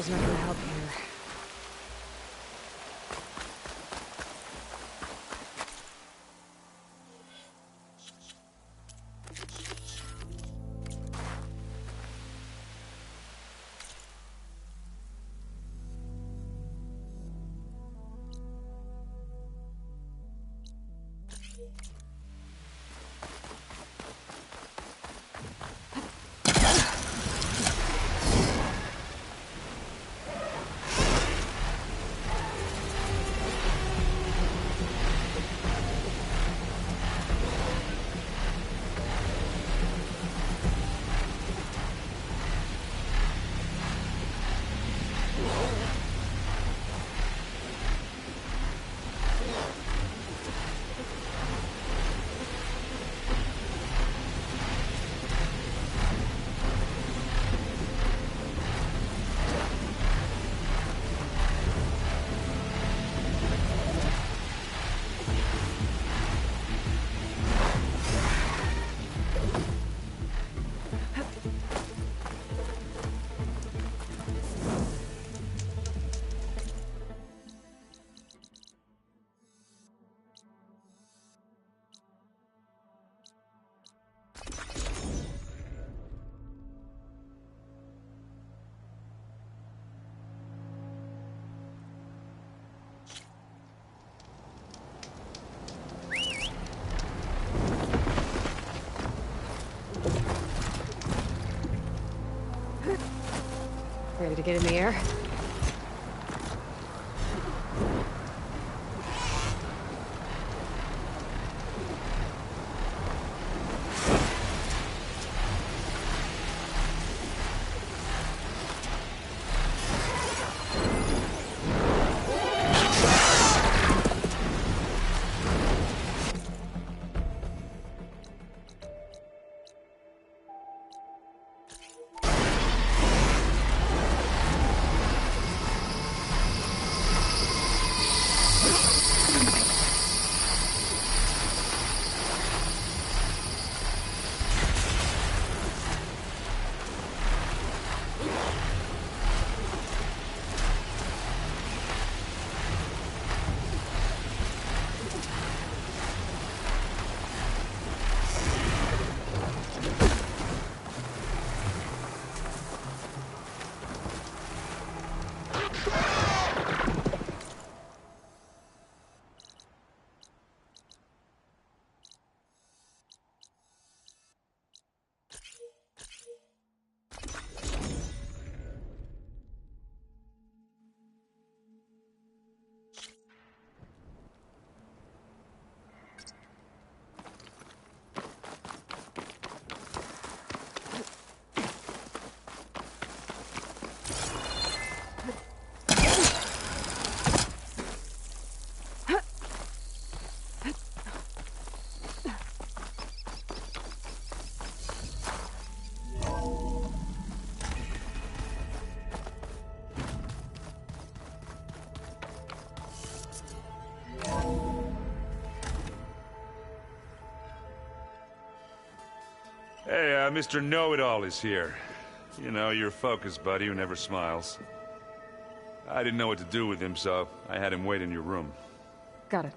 fire's not gonna help here. Ready to get in the air? Hey, Mr. Know-It-All is here. You know, your focus buddy who never smiles. I didn't know what to do with him, so I had him wait in your room. Got it.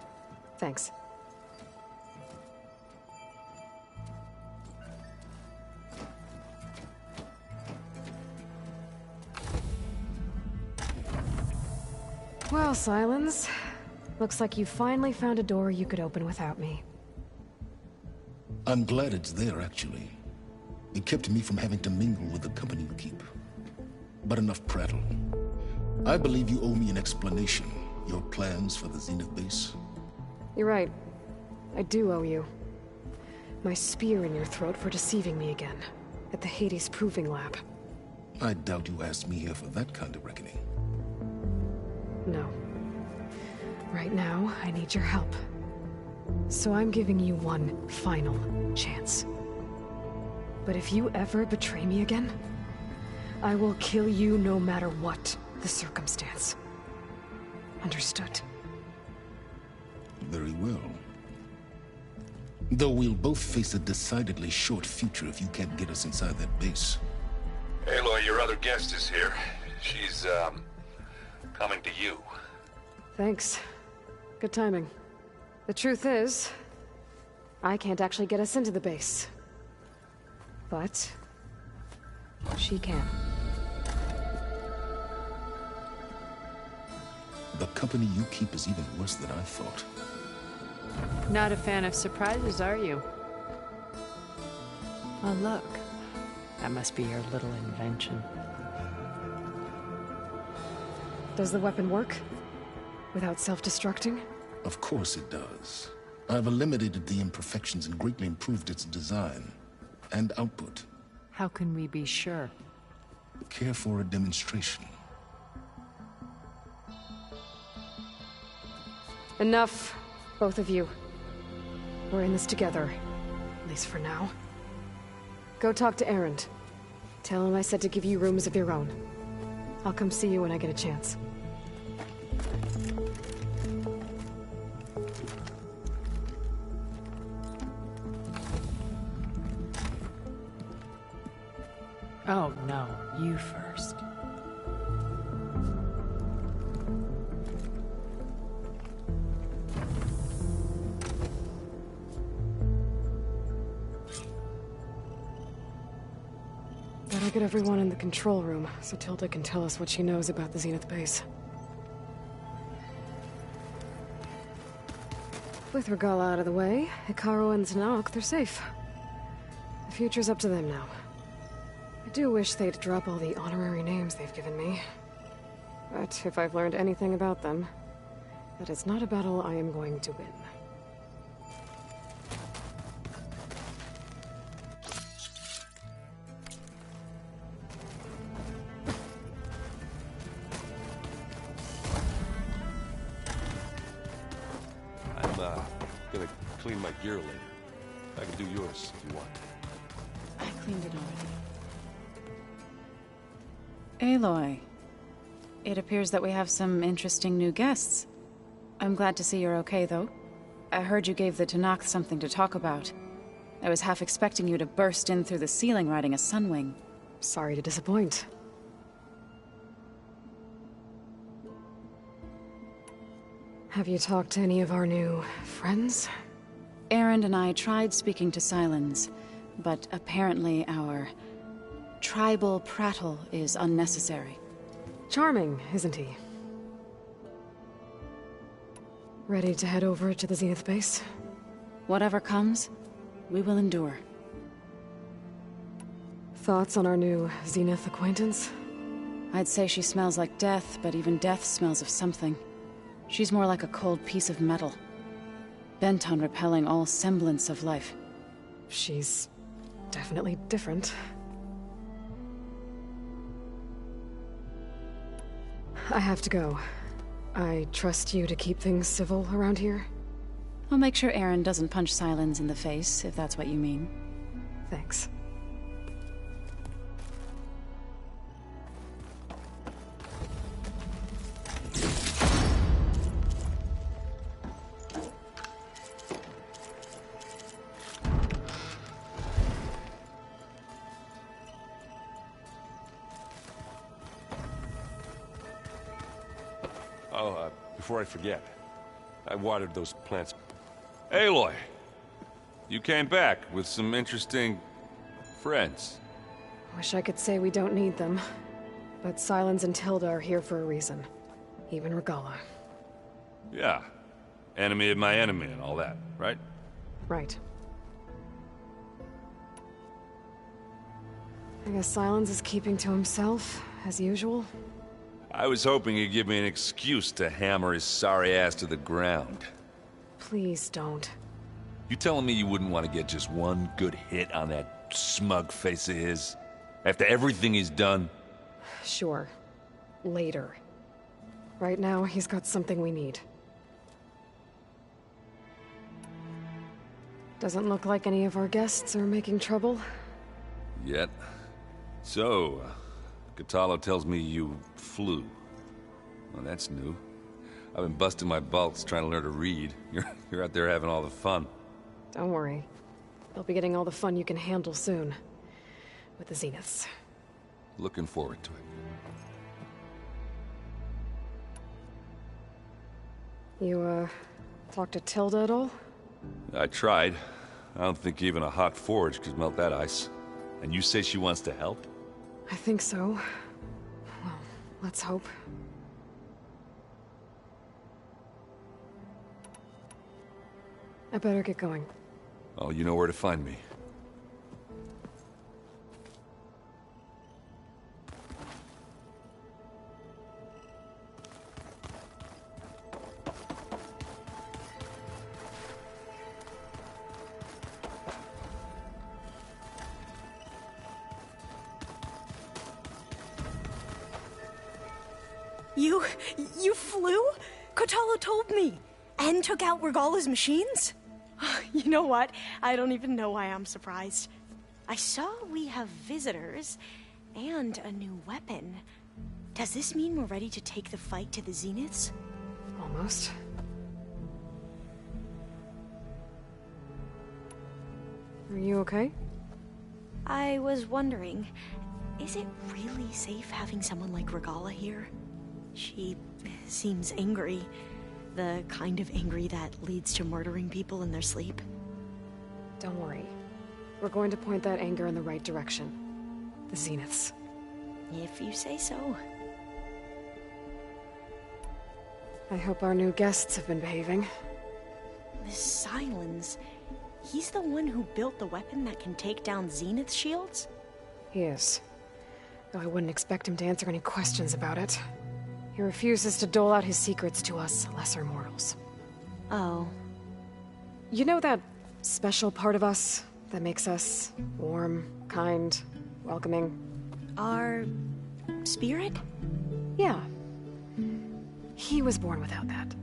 Thanks. Well, Silence. Looks like you finally found a door you could open without me. I'm glad it's there, actually. It kept me from having to mingle with the company you keep. But enough prattle. I believe you owe me an explanation. Your plans for the Zenith base? You're right. I do owe you. My spear in your throat for deceiving me again. At the Hades Proving Lab. I doubt you asked me here for that kind of reckoning. No. Right now, I need your help. So I'm giving you one final chance. But if you ever betray me again, I will kill you no matter what the circumstance. Understood? Very well. Though we'll both face a decidedly short future if you can't get us inside that base. Aloy, your other guest is here. She's, coming to you. Thanks. Good timing. The truth is, I can't actually get us into the base. But she can. The company you keep is even worse than I thought. Not a fan of surprises, are you? Oh, look. That must be your little invention. Does the weapon work? Without self-destructing? Of course it does. I've eliminated the imperfections and greatly improved its design and output. How can we be sure? Care for a demonstration? Enough, both of you. We're in this together, at least for now. Go talk to Erend. Tell him I said to give you rooms of your own. I'll come see you when I get a chance. Oh, no. You first. Better get everyone in the control room, so Tilda can tell us what she knows about the Zenith base. With Regalla out of the way, Hikaru and Zanok, they're safe. The future's up to them now. I do wish they'd drop all the honorary names they've given me. But if I've learned anything about them, that it's not a battle I am going to win. Gonna clean my gear later. I can do yours if you want. I cleaned it already. Aloy. It appears that we have some interesting new guests. I'm glad to see you're okay, though. I heard you gave the Tenakth something to talk about. I was half expecting you to burst in through the ceiling riding a Sunwing. Sorry to disappoint. Have you talked to any of our new friends? Erend and I tried speaking to Sylens, but apparently our tribal prattle is unnecessary. Charming, isn't he? Ready to head over to the Zenith base? Whatever comes, we will endure. Thoughts on our new Zenith acquaintance? I'd say she smells like death, but even death smells of something. She's more like a cold piece of metal, bent on repelling all semblance of life. She's definitely different. I have to go. I trust you to keep things civil around here? I'll make sure Erend doesn't punch Sylens in the face, if that's what you mean. Thanks. Oh, before I forget, I watered those plants. Aloy! You came back with some interesting friends. Wish I could say we don't need them, but Sylens and Tilda are here for a reason. Even Regalla. Yeah. Enemy of my enemy and all that, right? Right. I guess Sylens is keeping to himself, as usual. I was hoping he'd give me an excuse to hammer his sorry ass to the ground. Please don't. You telling me you wouldn't want to get just one good hit on that smug face of his? After everything he's done? Sure. Later. Right now, he's got something we need. Doesn't look like any of our guests are making trouble. Yet. So, Kotallo tells me you flew. Well, that's new. I've been busting my balls trying to learn to read. You're out there having all the fun. Don't worry. You'll be getting all the fun you can handle soon. With the Zeniths. Looking forward to it. You, talked to Tilda at all? I tried. I don't think even a hot forge could melt that ice. And you say she wants to help? I think so. Well, let's hope. I better get going. Oh, you know where to find me. You flew? Kotallo told me! And took out Regalla's machines? You know what? I don't even know why I'm surprised. I saw we have visitors and a new weapon. Does this mean we're ready to take the fight to the Zeniths? Almost. Are you okay? I was wondering, is it really safe having someone like Regalla here? She seems angry. The kind of angry that leads to murdering people in their sleep. Don't worry. We're going to point that anger in the right direction. The Zeniths. If you say so. I hope our new guests have been behaving. This Sylens, he's the one who built the weapon that can take down Zenith shields? He is. Though I wouldn't expect him to answer any questions about it. He refuses to dole out his secrets to us lesser mortals. Oh. You know that special part of us that makes us warm, kind, welcoming? Our spirit? Yeah. He was born without that.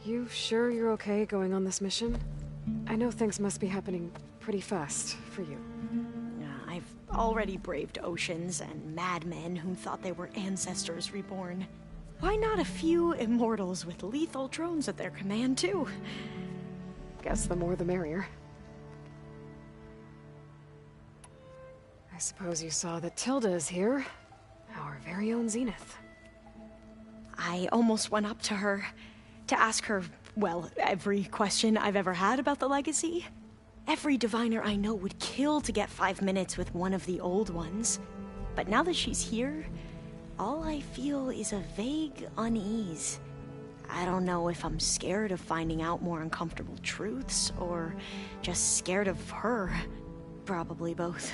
You sure you're okay going on this mission? I know things must be happening pretty fast for you. I've already braved oceans and madmen who thought they were ancestors reborn. Why not a few immortals with lethal drones at their command, too? Guess the more the merrier. I suppose you saw that Tilda is here. Our very own Zenith. I almost went up to her to ask her, well, every question I've ever had about the legacy. Every diviner I know would kill to get 5 minutes with one of the old ones. But now that she's here, all I feel is a vague unease. I don't know if I'm scared of finding out more uncomfortable truths, or just scared of her. Probably both.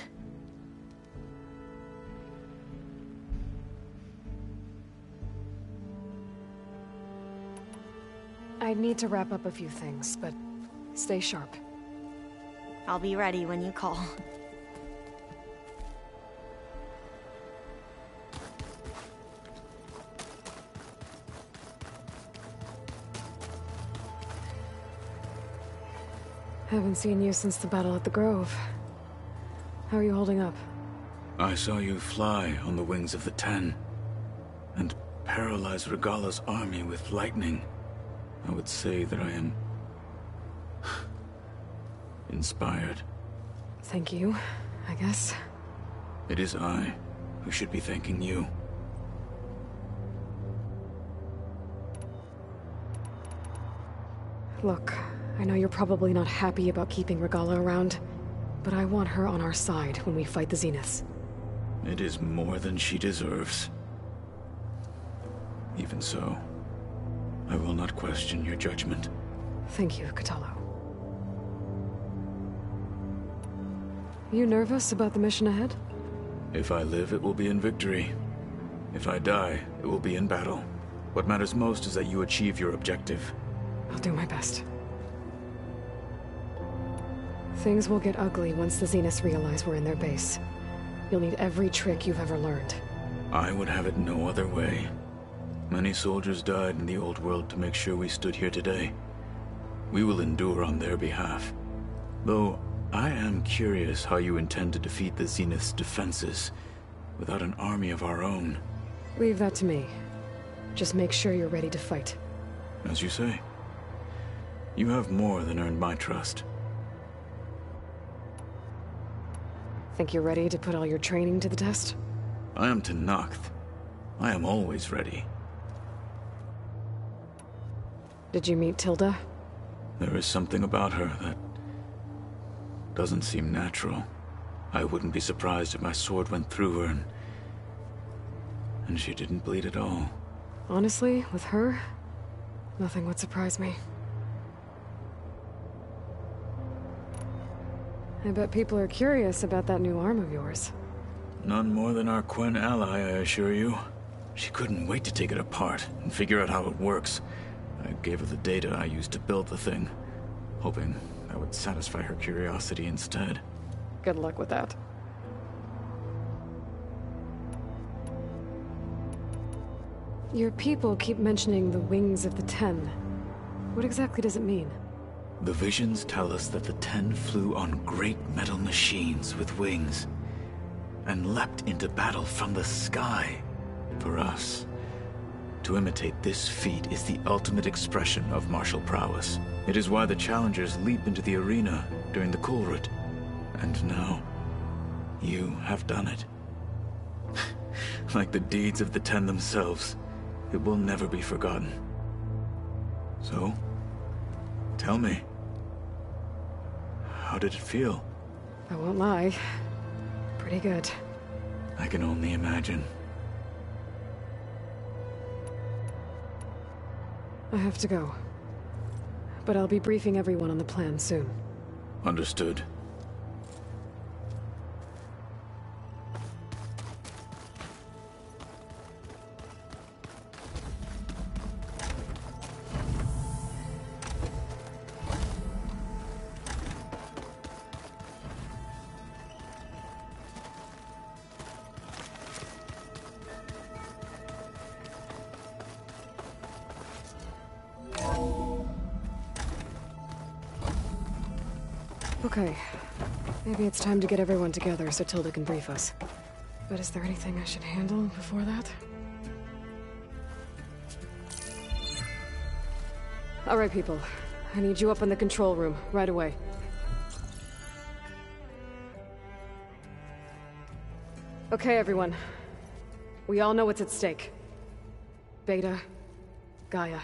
I need to wrap up a few things, but stay sharp. I'll be ready when you call. Haven't seen you since the battle at the Grove. How are you holding up? I saw you fly on the wings of the Ten, and paralyze Regalla's army with lightning. I would say that I am inspired. Thank you, I guess. It is I who should be thanking you. Look, I know you're probably not happy about keeping Regalla around, but I want her on our side when we fight the Zeniths. It is more than she deserves. Even so, I will not question your judgment. Thank you, Kotallo. You nervous about the mission ahead? If I live, it will be in victory. If I die, it will be in battle. What matters most is that you achieve your objective. I'll do my best. Things will get ugly once the Zeniths realize we're in their base. You'll need every trick you've ever learned. I would have it no other way. Many soldiers died in the old world to make sure we stood here today. We will endure on their behalf. Though, I am curious how you intend to defeat the Zenith's defenses without an army of our own. Leave that to me. Just make sure you're ready to fight. As you say. You have more than earned my trust. Think you're ready to put all your training to the test? I am Tenakth. I am always ready. Did you meet Tilda? There is something about her that doesn't seem natural. I wouldn't be surprised if my sword went through her and she didn't bleed at all. Honestly, with her, nothing would surprise me. I bet people are curious about that new arm of yours. None more than our Quen ally, I assure you. She couldn't wait to take it apart and figure out how it works. I gave her the data I used to build the thing, hoping that would satisfy her curiosity instead. Good luck with that. Your people keep mentioning the wings of the Ten. What exactly does it mean? The visions tell us that the Ten flew on great metal machines with wings, and leapt into battle from the sky. For us, to imitate this feat is the ultimate expression of martial prowess. It is why the challengers leap into the arena during the Kulrut. And now, you have done it. Like the deeds of the Ten themselves, it will never be forgotten. So, tell me, how did it feel? I won't lie. Pretty good. I can only imagine. I have to go. But I'll be briefing everyone on the plan soon. Understood. Okay. Maybe it's time to get everyone together so Tilda can brief us. But is there anything I should handle before that? All right, people. I need you up in the control room, right away. Okay, everyone. We all know what's at stake. Beta, Gaia.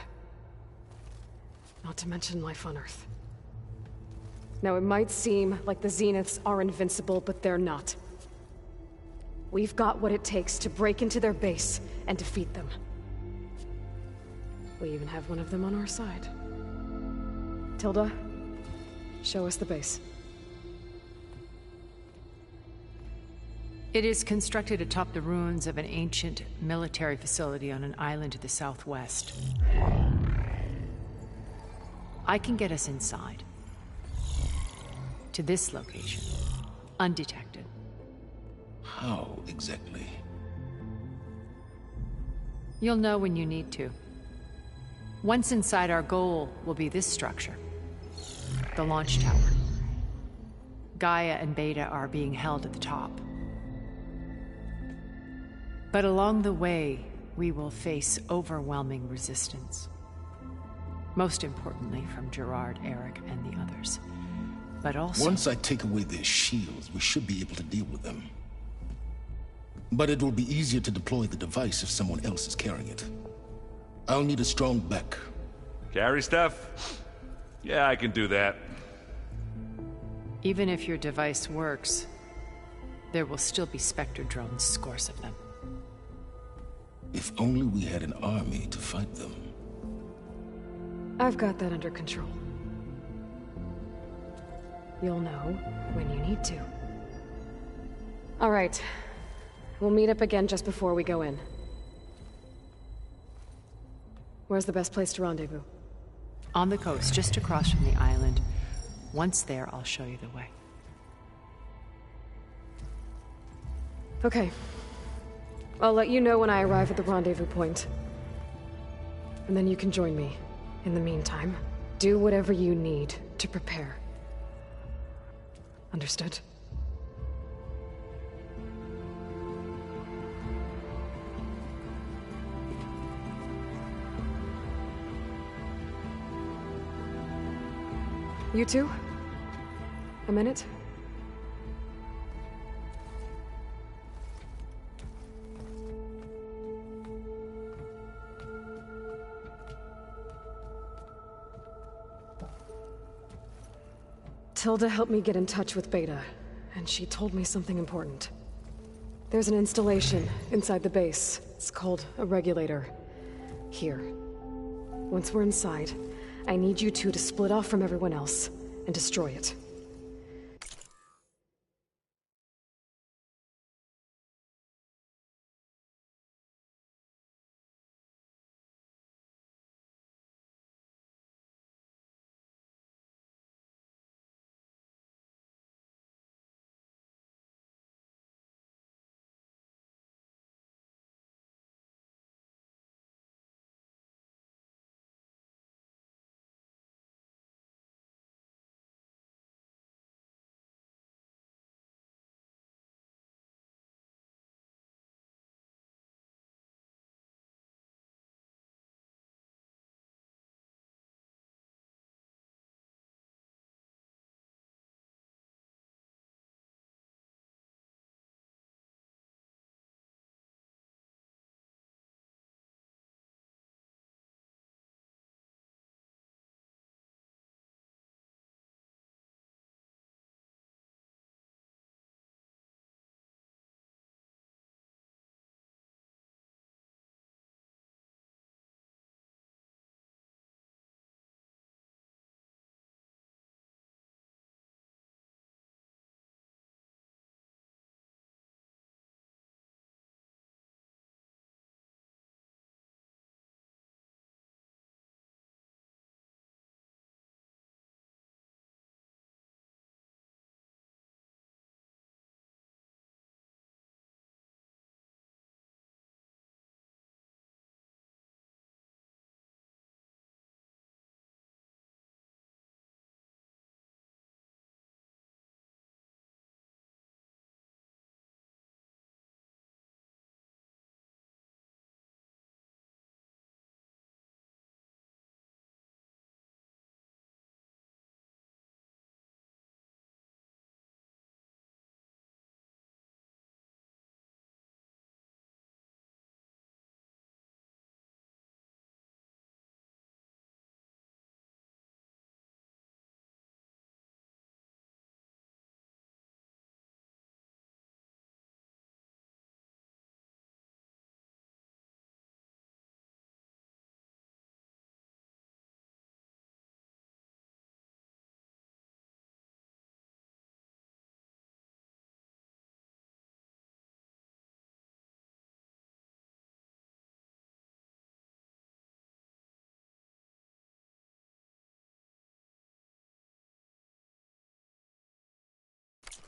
Not to mention life on Earth. Now, it might seem like the Zeniths are invincible, but they're not. We've got what it takes to break into their base and defeat them. We even have one of them on our side. Tilda, show us the base. It is constructed atop the ruins of an ancient military facility on an island to the southwest. I can get us inside. To this location, undetected. How exactly? You'll know when you need to. Once inside, our goal will be this structure. The launch tower. Gaia and Beta are being held at the top. But along the way, we will face overwhelming resistance. Most importantly from Gerard, Eric, and the others. But also... Once I take away their shields, we should be able to deal with them. But it will be easier to deploy the device if someone else is carrying it. I'll need a strong back. Carry stuff? Yeah, I can do that. Even if your device works, there will still be Spectre drones, scores of them. If only we had an army to fight them. I've got that under control. You'll know when you need to. All right. We'll meet up again just before we go in. Where's the best place to rendezvous? On the coast, just across from the island. Once there, I'll show you the way. Okay. I'll let you know when I arrive at the rendezvous point. And then you can join me. In the meantime, do whatever you need to prepare. Understood? You two? A minute? Tilda helped me get in touch with Beta, and she told me something important. There's an installation inside the base. It's called a regulator. Here. Once we're inside, I need you two to split off from everyone else and destroy it.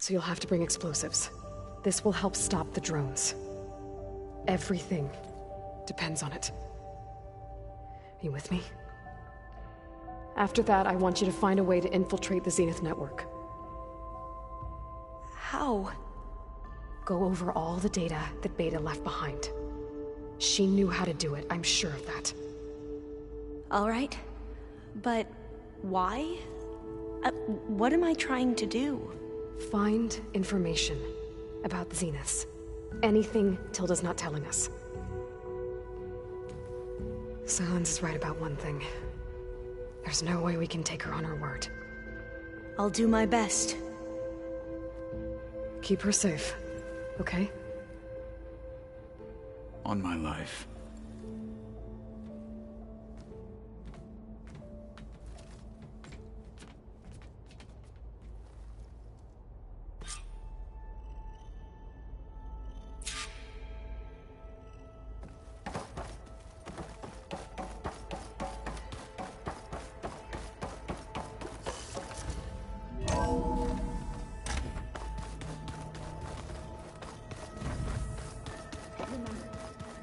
So you'll have to bring explosives. This will help stop the drones. Everything depends on it. Are you with me? After that, I want you to find a way to infiltrate the Zenith network. How? Go over all the data that Beta left behind. She knew how to do it, I'm sure of that. All right. But why? What am I trying to do? Find information about the Zeniths. Anything Tilda's not telling us. Sylens is right about one thing. There's no way we can take her on her word. I'll do my best. Keep her safe, okay? On my life.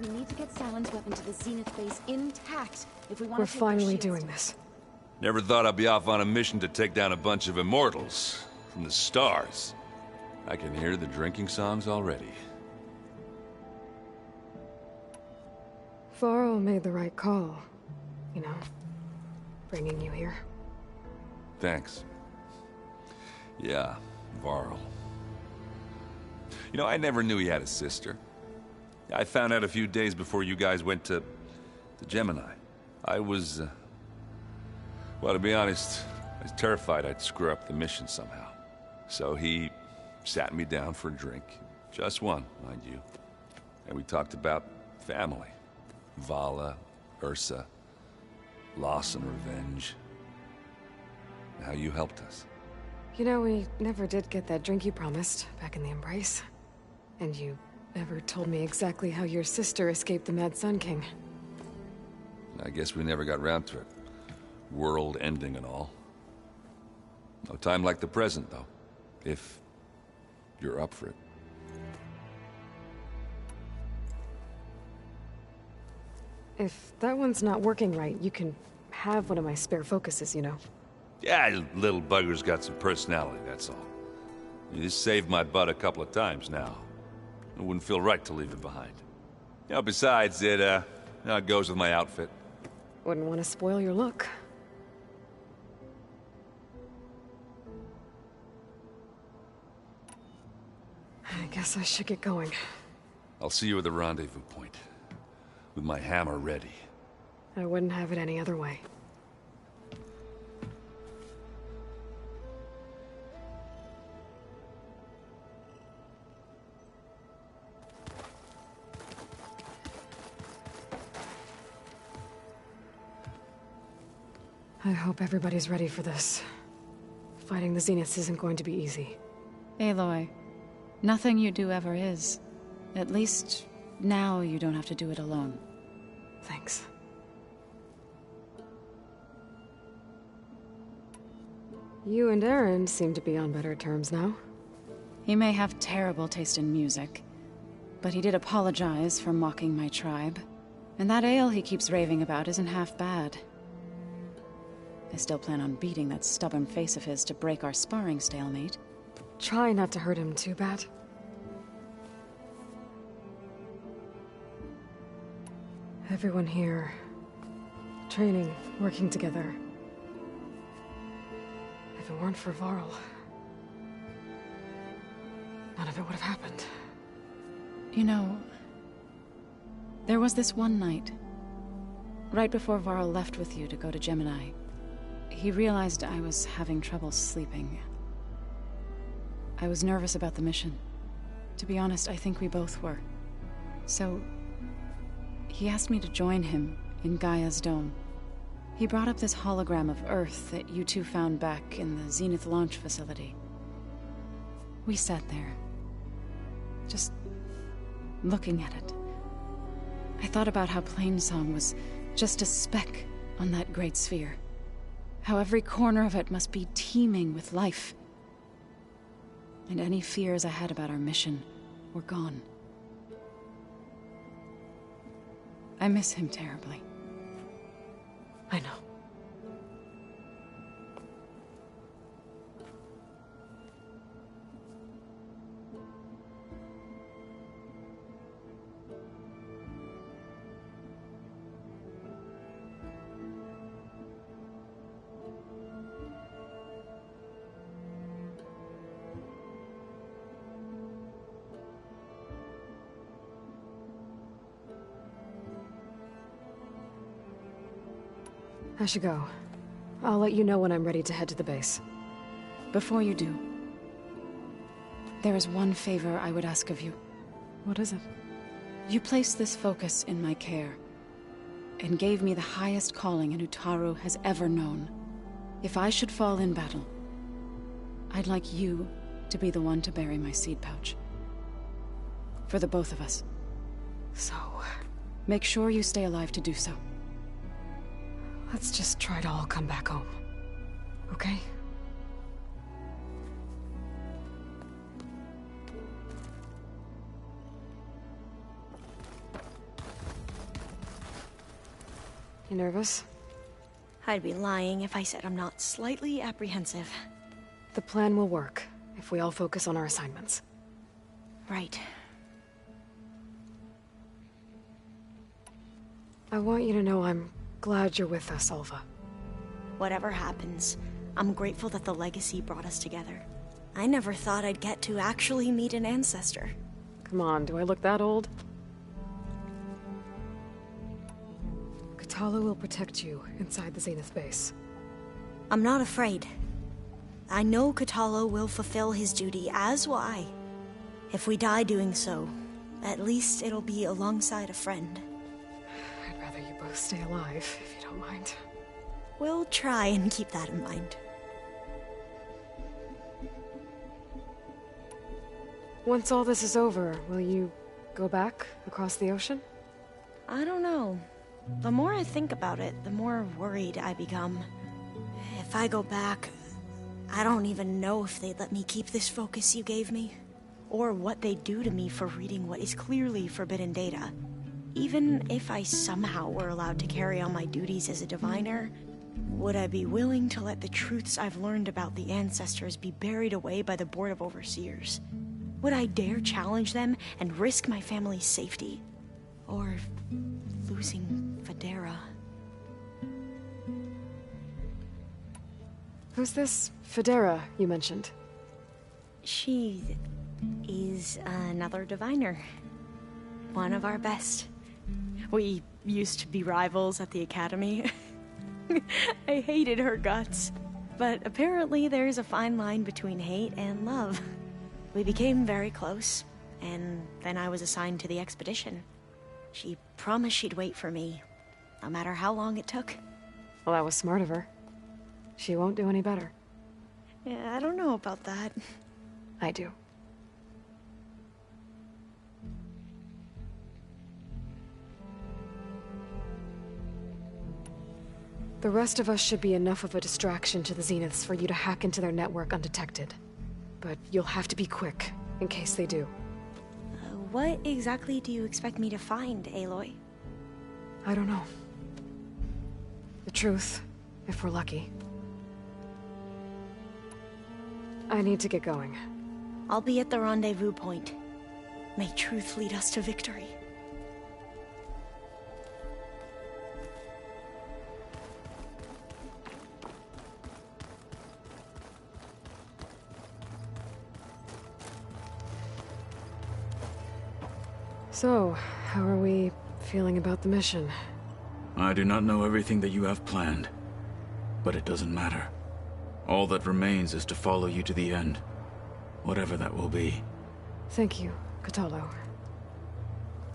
We need to get Sylens' weapon to the Zenith base intact if we want We're to finally doing this. Never thought I'd be off on a mission to take down a bunch of immortals from the stars. I can hear the drinking songs already. Varl made the right call. You know, bringing you here. Thanks. Yeah, Varl. You know, I never knew he had a sister. I found out a few days before you guys went to Gemini. I was, well, to be honest, I was terrified I'd screw up the mission somehow. So he sat me down for a drink. Just one, mind you. And we talked about family. Vala, Ursa, loss and revenge. And how you helped us. You know, we never did get that drink you promised back in the Embrace. And you never told me exactly how your sister escaped the Mad Sun King. I guess we never got round to it. World ending and all. No time like the present, though. If you're up for it. If that one's not working right, you can have one of my spare focuses, you know. Yeah, little bugger's got some personality, that's all. You just saved my butt a couple of times now. It wouldn't feel right to leave it behind. You know, besides, it goes with my outfit. Wouldn't want to spoil your look. I guess I should get going. I'll see you at the rendezvous point. With my hammer ready. I wouldn't have it any other way. I hope everybody's ready for this. Fighting the Zeniths isn't going to be easy. Aloy, nothing you do ever is. At least, now you don't have to do it alone. Thanks. You and Aaron seem to be on better terms now. He may have terrible taste in music, but he did apologize for mocking my tribe. And that ale he keeps raving about isn't half bad. I still plan on beating that stubborn face of his to break our sparring stalemate. Try not to hurt him too bad. Everyone here, training, working together. If it weren't for Varl, none of it would have happened. You know, there was this one night, right before Varl left with you to go to Gemini. He realized I was having trouble sleeping. I was nervous about the mission. To be honest, I think we both were. So, he asked me to join him in Gaia's dome. He brought up this hologram of Earth that you two found back in the Zenith launch facility. We sat there, just looking at it. I thought about how Plainsong was just a speck on that great sphere. How every corner of it must be teeming with life. and any fears I had about our mission were gone. I miss him terribly. I know. I should go. I'll let you know when I'm ready to head to the base. Before you do, there is one favor I would ask of you. What is it? You placed this focus in my care, and gave me the highest calling an Utaru has ever known. If I should fall in battle, I'd like you to be the one to bury my seed pouch. For the both of us. So... make sure you stay alive to do so. let's just try to all come back home. Okay? You nervous? I'd be lying if I said I'm not slightly apprehensive. The plan will work, if we all focus on our assignments. Right. I want you to know I'm glad you're with us, Alva. Whatever happens, I'm grateful that the legacy brought us together. I never thought I'd get to actually meet an ancestor. Come on, do I look that old? Kotallo will protect you inside the Zenith base. I'm not afraid. I know Kotallo will fulfill his duty, as will I. If we die doing so, at least it'll be alongside a friend. I'd rather you both stay alive, if you don't mind. We'll try and keep that in mind. Once all this is over, will you go back across the ocean? I don't know. The more I think about it, the more worried I become. If I go back, I don't even know if they'd let me keep this focus you gave me, or what they'd do to me for reading what is clearly forbidden data. Even if I somehow were allowed to carry on my duties as a diviner, would I be willing to let the truths I've learned about the ancestors be buried away by the Board of Overseers? Would I dare challenge them and risk my family's safety? Or losing Federa? Who's this Federa you mentioned? She is another diviner. One of our best. We used to be rivals at the academy. I hated her guts. But apparently there's a fine line between hate and love. We became very close, and then I was assigned to the expedition. She promised she'd wait for me, no matter how long it took. Well, that was smart of her. She won't do any better. Yeah, I don't know about that. I do. The rest of us should be enough of a distraction to the Zeniths for you to hack into their network undetected. But you'll have to be quick, in case they do. What exactly do you expect me to find, Aloy? I don't know. The truth, if we're lucky. I need to get going. I'll be at the rendezvous point. May truth lead us to victory. So, how are we feeling about the mission? I do not know everything that you have planned, but it doesn't matter. All that remains is to follow you to the end, whatever that will be. Thank you, Kotallo.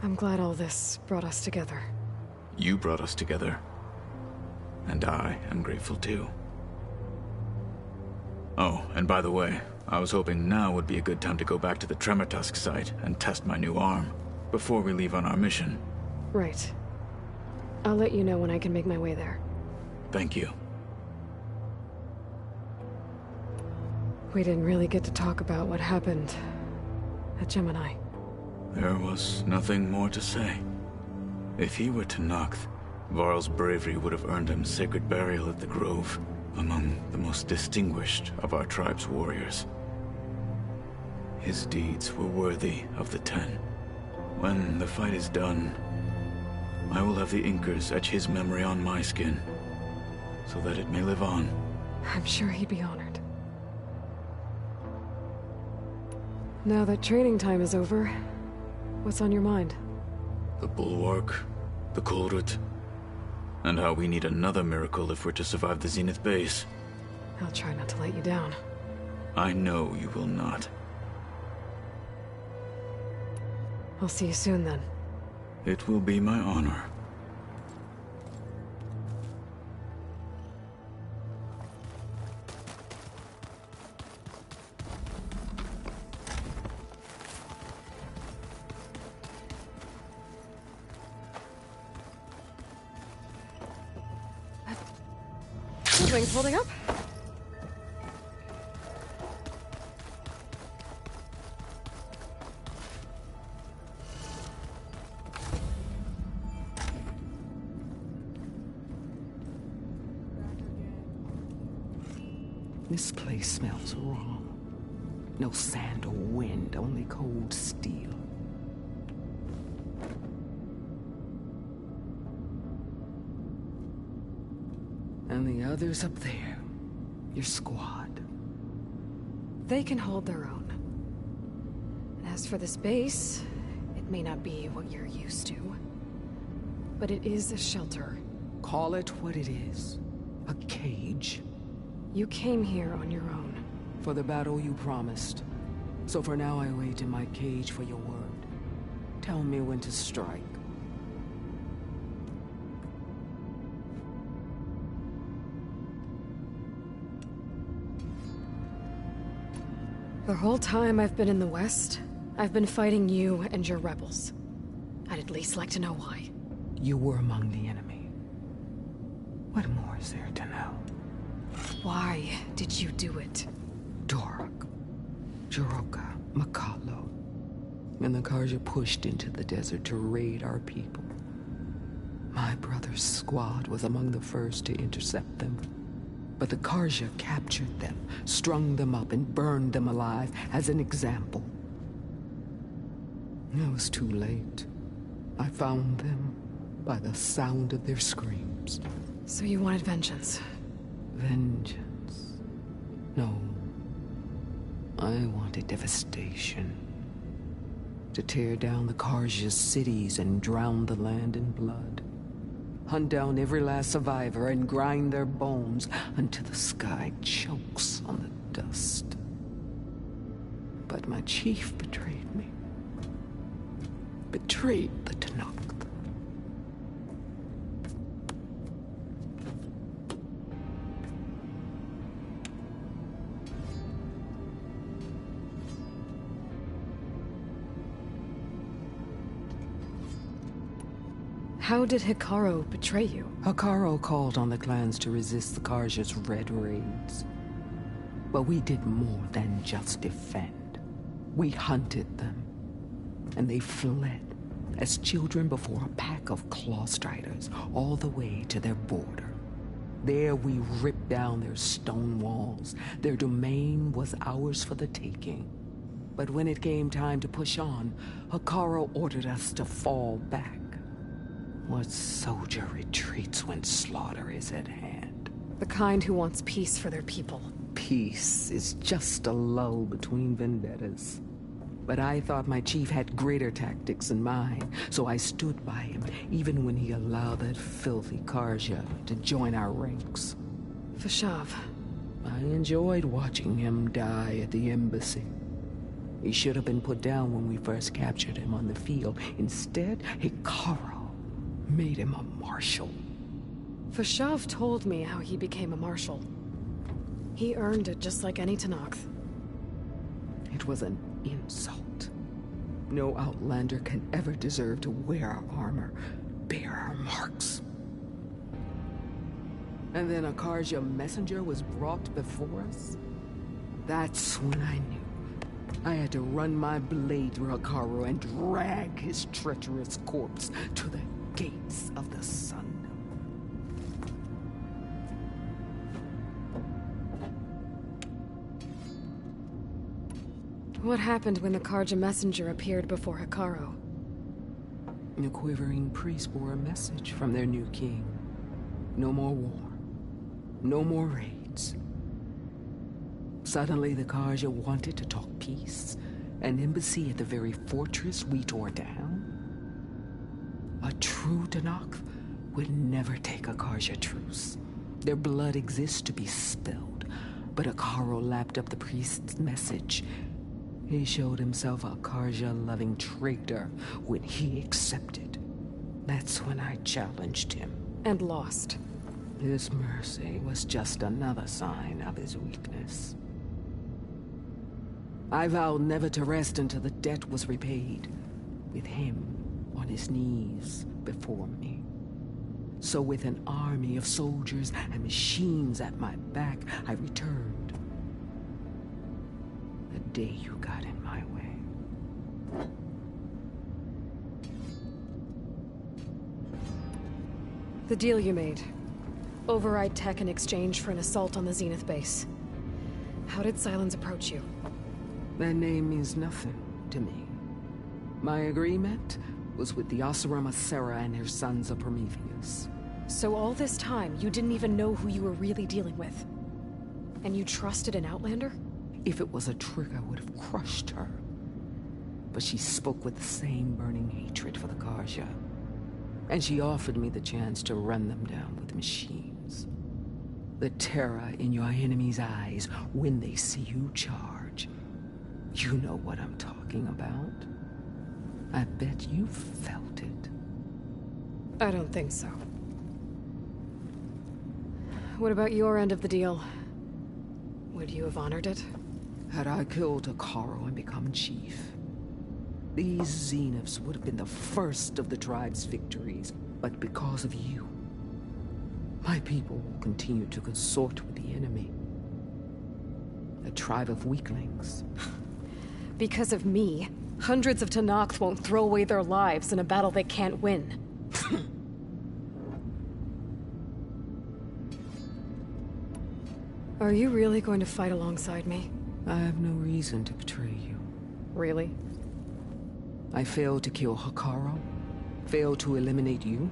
I'm glad all this brought us together. You brought us together, and I am grateful too. Oh, and by the way, I was hoping now would be a good time to go back to the Tremortusk site and test my new arm, before we leave on our mission. Right. I'll let you know when I can make my way there. Thank you. We didn't really get to talk about what happened at Gemini. There was nothing more to say. If he were Tenakth, Varl's bravery would have earned him sacred burial at the Grove, among the most distinguished of our tribe's warriors. His deeds were worthy of the Ten. When the fight is done, I will have the Inkers etch his memory on my skin, so that it may live on. I'm sure he'd be honored. Now that training time is over, what's on your mind? The Bulwark, the Kulrut, and how we need another miracle if we're to survive the Zenith base. I'll try not to let you down. I know you will not. I'll see you soon then. It will be my honor. Something's holding up. This place smells wrong. No sand or wind, only cold steel. And the others up there, your squad. They can hold their own. And as for this base, it may not be what you're used to, but it is a shelter. Call it what it is. A cage. You came here on your own. For the battle you promised. So for now I wait in my cage for your word. Tell me when to strike. The whole time I've been in the West, I've been fighting you and your rebels. I'd at least like to know why. You were among the enemy. What more is there to know? Why did you do it? Dorok, Jiroka, Makalo, and the Karja pushed into the desert to raid our people. My brother's squad was among the first to intercept them. But the Karja captured them, strung them up, and burned them alive as an example. It was too late. I found them by the sound of their screams. So you wanted vengeance? Vengeance? No. I wanted devastation. To tear down the Karja's cities and drown the land in blood. Hunt down every last survivor and grind their bones until the sky chokes on the dust. But my chief betrayed me. Betrayed the Tenakth. How did Hekarro betray you? Hekarro called on the clans to resist the Karja's red raids. But we did more than just defend. We hunted them. And they fled, as children before a pack of Clawstriders, all the way to their border. There we ripped down their stone walls. Their domain was ours for the taking. But when it came time to push on, Hekarro ordered us to fall back. What soldier retreats when slaughter is at hand? The kind who wants peace for their people. Peace is just a lull between vendettas. But I thought my chief had greater tactics in mind, so I stood by him, even when he allowed that filthy Karja to join our ranks. Vashav. I enjoyed watching him die at the embassy. He should have been put down when we first captured him on the field. Instead, Hekarro made him a marshal. Vashav told me how he became a marshal. He earned it just like any Tenakth. It was an insult. No Outlander can ever deserve to wear our armor, bear our marks. And then a Karja messenger was brought before us? That's when I knew. I had to run my blade through Hekarro and drag his treacherous corpse to the gates of the sun. What happened when the Carja messenger appeared before Hekarro? The quivering priests bore a message from their new king. No more war. No more raids. Suddenly, the Carja wanted to talk peace. An embassy at the very fortress we tore down? A true Tenakth would never take a Carja truce. Their blood exists to be spilled, but Hekarro lapped up the priest's message. He showed himself a Carja-loving traitor when he accepted. That's when I challenged him. And lost. His mercy was just another sign of his weakness. I vowed never to rest until the debt was repaid, with him on his knees before me. So with an army of soldiers and machines at my back, I returned. The day you got in my way. The deal you made. Override tech in exchange for an assault on the Zenith base. How did Sylens approach you? That name means nothing to me. My agreement was with the Oseram Sera and her sons of Prometheus. So all this time, you didn't even know who you were really dealing with? And you trusted an Outlander? If it was a trick, I would have crushed her. But she spoke with the same burning hatred for the Carja. And she offered me the chance to run them down with machines. The terror in your enemy's eyes when they see you charge. You know what I'm talking about. I bet you felt it. I don't think so. What about your end of the deal? Would you have honored it? Had I killed Hekarro and become chief, these Zeniths would have been the first of the tribe's victories. But because of you, my people will continue to consort with the enemy. A tribe of weaklings. Because of me, hundreds of Tenakth won't throw away their lives in a battle they can't win. Are you really going to fight alongside me? I have no reason to betray you. Really? I failed to kill Hekarro, failed to eliminate you.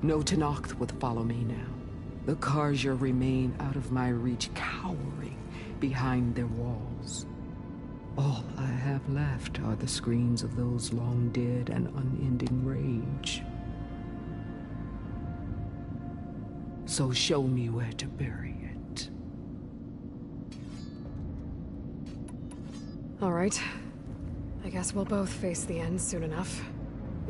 No Tenakth would follow me now. The Carja remain out of my reach, cowering behind their walls. All I have left are the screams of those long dead and unending rage. So show me where to bury it. All right. I guess we'll both face the end soon enough.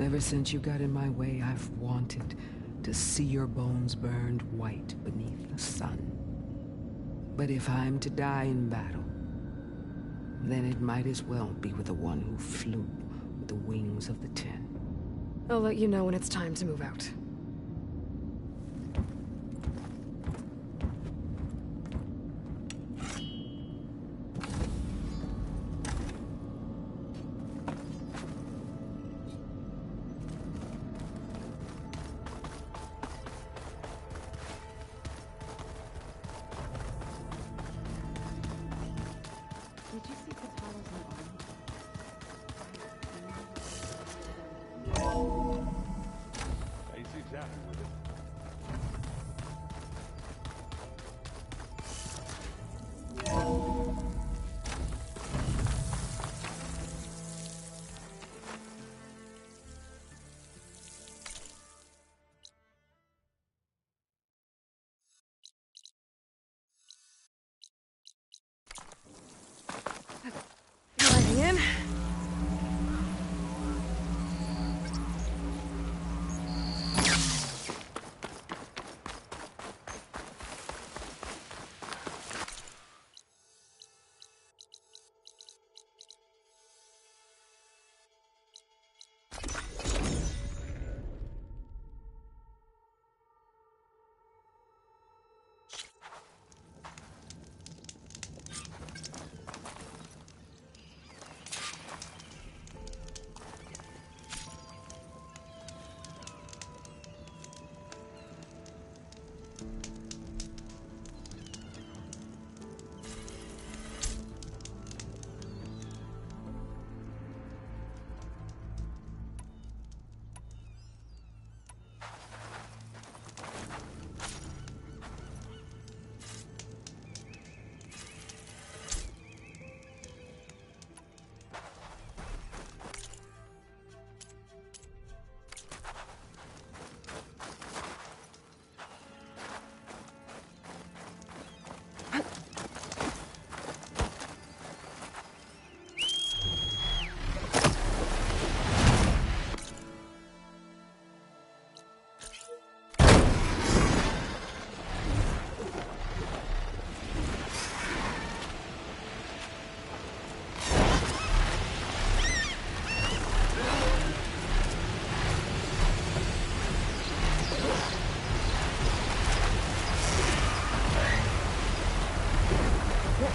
Ever since you got in my way, I've wanted to see your bones burned white beneath the sun. But if I'm to die in battle, then it might as well be with the one who flew with the wings of the Ten. I'll let you know when it's time to move out.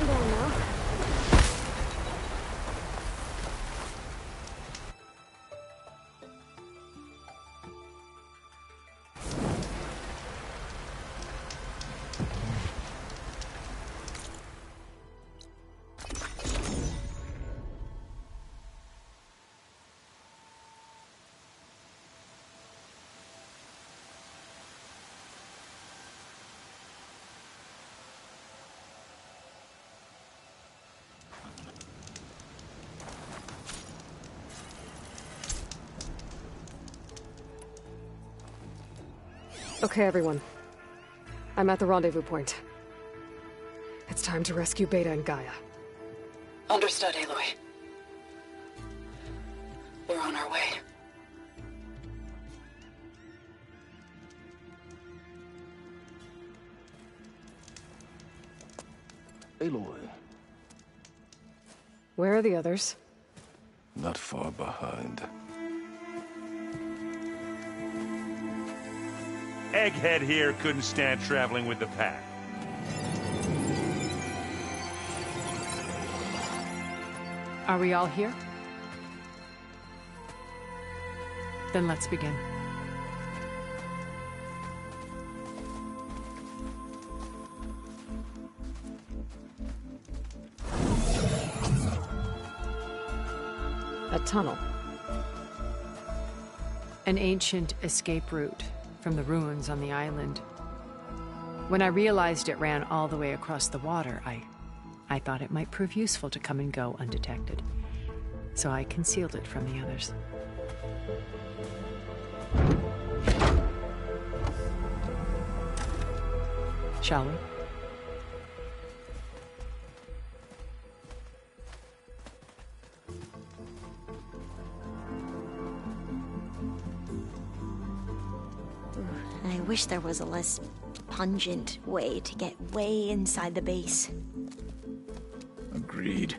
There now. Okay, everyone. I'm at the rendezvous point. It's time to rescue Beta and Gaia. Understood, Aloy. We're on our way. Aloy, Where are the others? not far behind. Egghead here couldn't stand traveling with the pack. Are we all here? Then let's begin. A tunnel. An ancient escape route from the ruins on the island. When I realized it ran all the way across the water, I thought it might prove useful to come and go undetected. So I concealed it from the others. Shall we? I wish there was a less pungent way to get way inside the base. Agreed.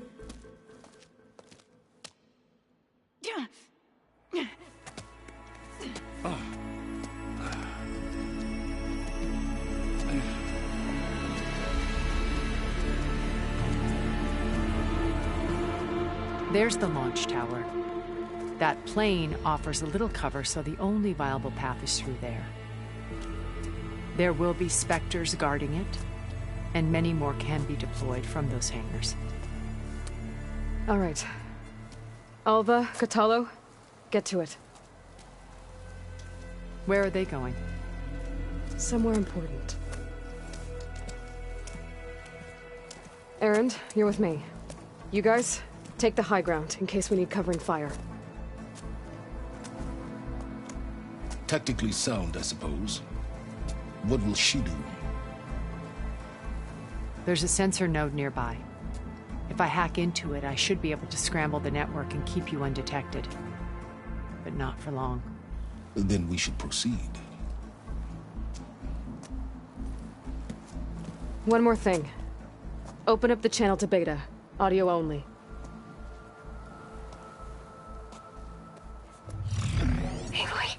There's the launch tower. That plane offers a little cover, so the only viable path is through there. There will be Spectres guarding it, and many more can be deployed from those hangars. All right. Alva, Kotallo, get to it. Where are they going? Somewhere important. Erend, you're with me. You guys, take the high ground in case we need covering fire. Tactically sound, I suppose. What will she do? There's a sensor node nearby. If I hack into it, I should be able to scramble the network and keep you undetected. But not for long. Then we should proceed. One more thing. Open up the channel to Beta. Audio only. Aloy.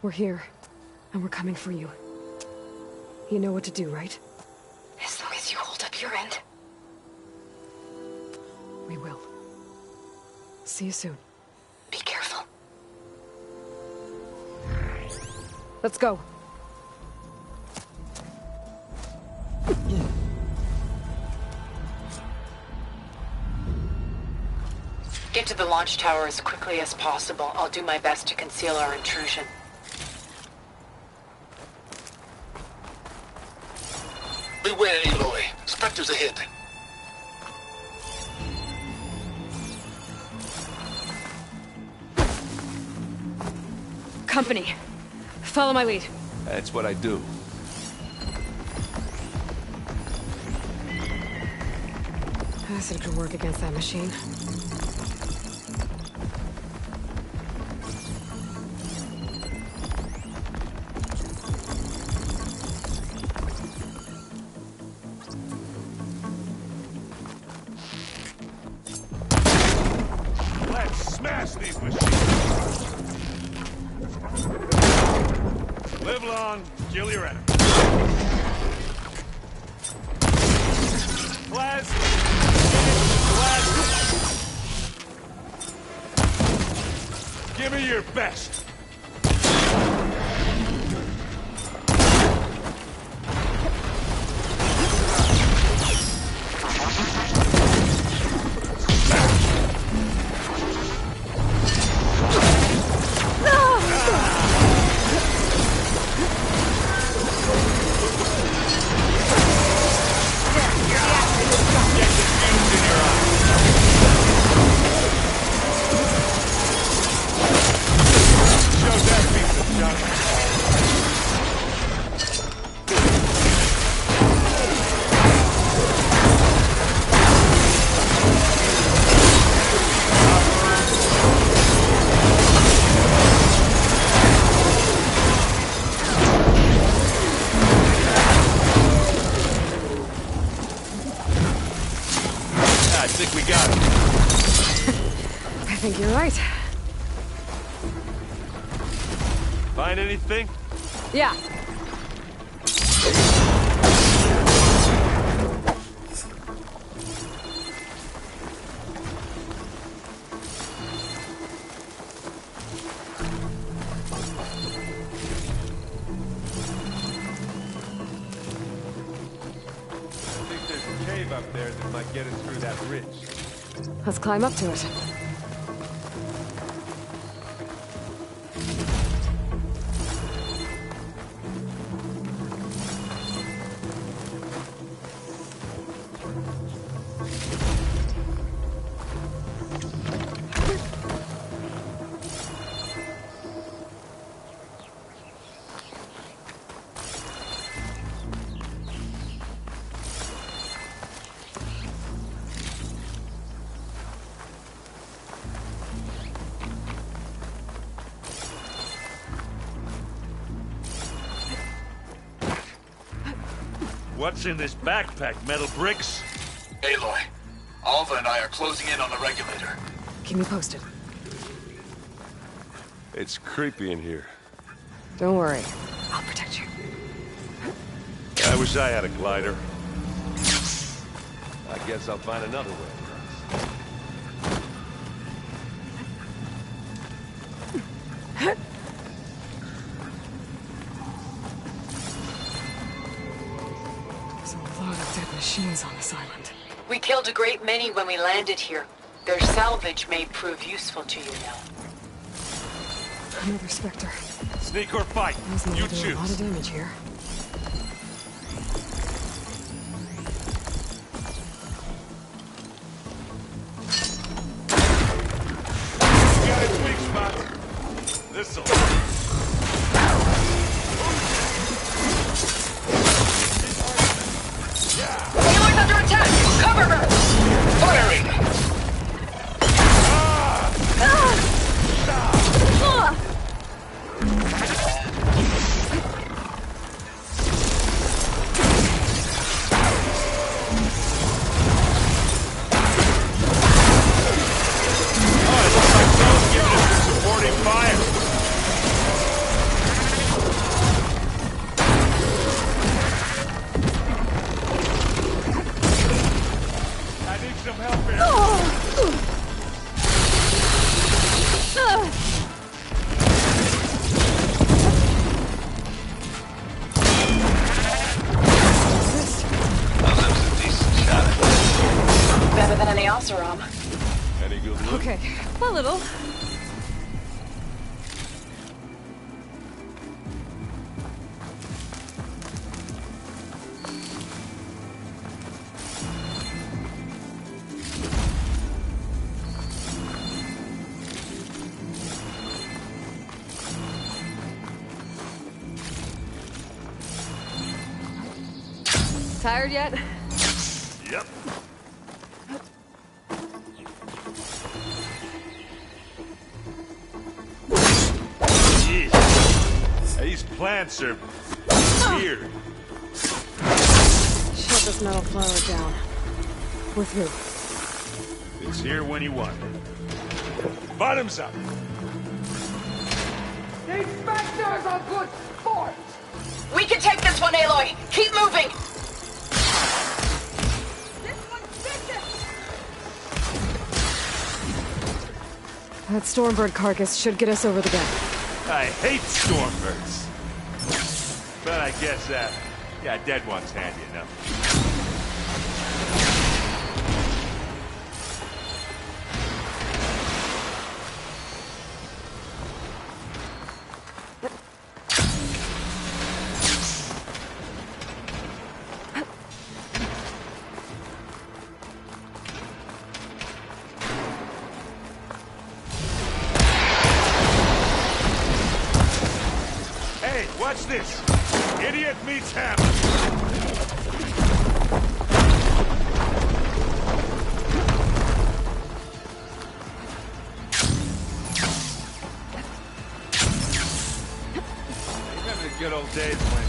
We're here, and we're coming for you. You know what to do, right? As long as you hold up your end. We will. See you soon. Be careful. Let's go. Get to the launch tower as quickly as possible. I'll do my best to conceal our intrusion. Beware, Aloy. Spectres ahead. Company. Follow my lead. That's what I do. Acid could work against that machine. Let's smash these machines! Live long, kill your enemy. Plasma Give me your best. Find anything? Yeah. I think there's a cave up there that might get us through that ridge. Let's climb up to it. What's in this backpack? Metal bricks? Aloy, Alva and I are closing in on the regulator. Keep me posted. It's creepy in here. Don't worry. I'll protect you. I wish I had a glider. I guess I'll find another way. Machines on this island. We killed a great many when we landed here. Their salvage may prove useful to you now. Another Spectre. Sneak or fight? You choose. A lot of damage here. You got a weak spot. This'll. Aloy's under attack! Cover her! Firing! Any good loot? Okay, a little. Tired yet? Yep. These plants are weird. Shut this metal flower down. With who? It's here when you want it. Bottoms up. These Spectres are good sport! We can take this one, Aloy! Keep moving! This one's vicious! That Stormbird carcass should get us over the gap. I hate Stormbirds. But I guess, yeah, dead one's handy enough. Watch this! Idiot meets Hammer! Remember the good old days when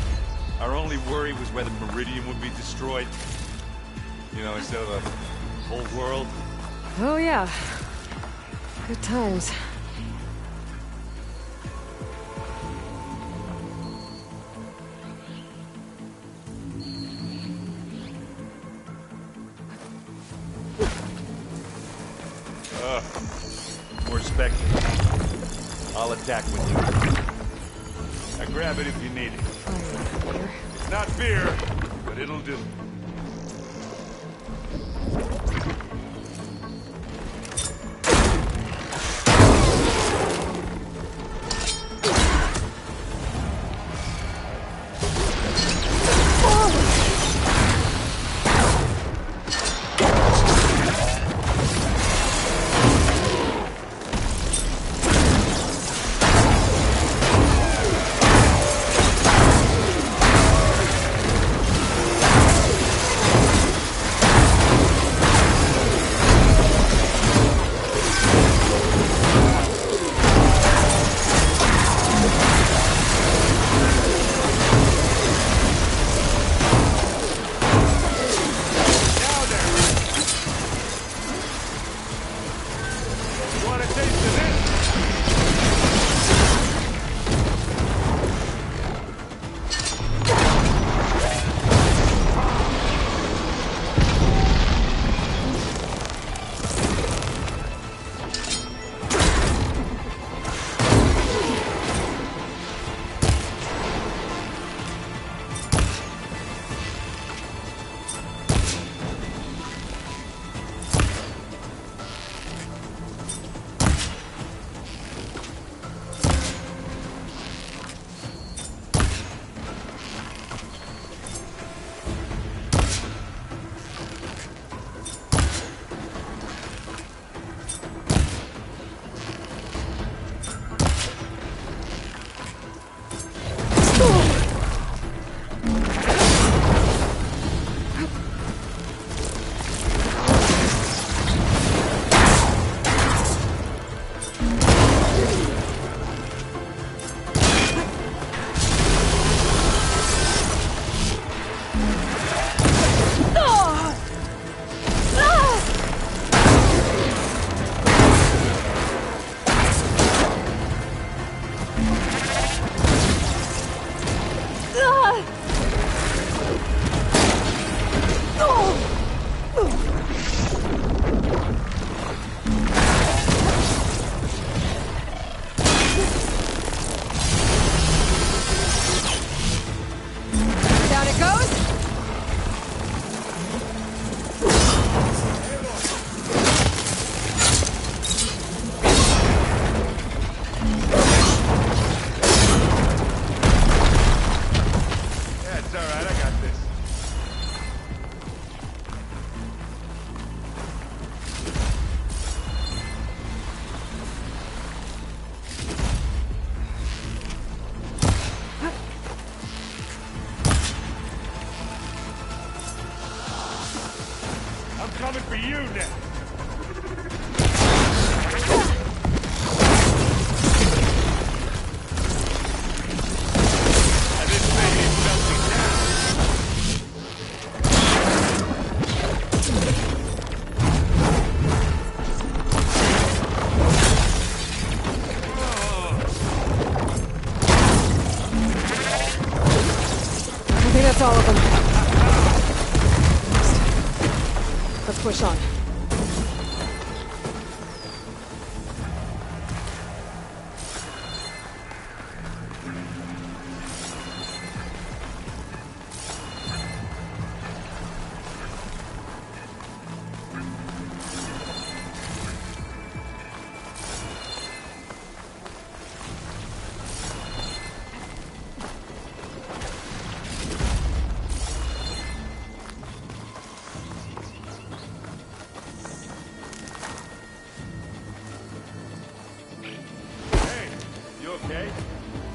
our only worry was whether Meridian would be destroyed? You know, instead of the whole world? Oh yeah. Good times. More Spectre. I'll attack with you. Now grab it if you need it. It's not beer, but it'll do. Coming for you now. I didn't say he felt me down. I think that's all of them. Let's push on.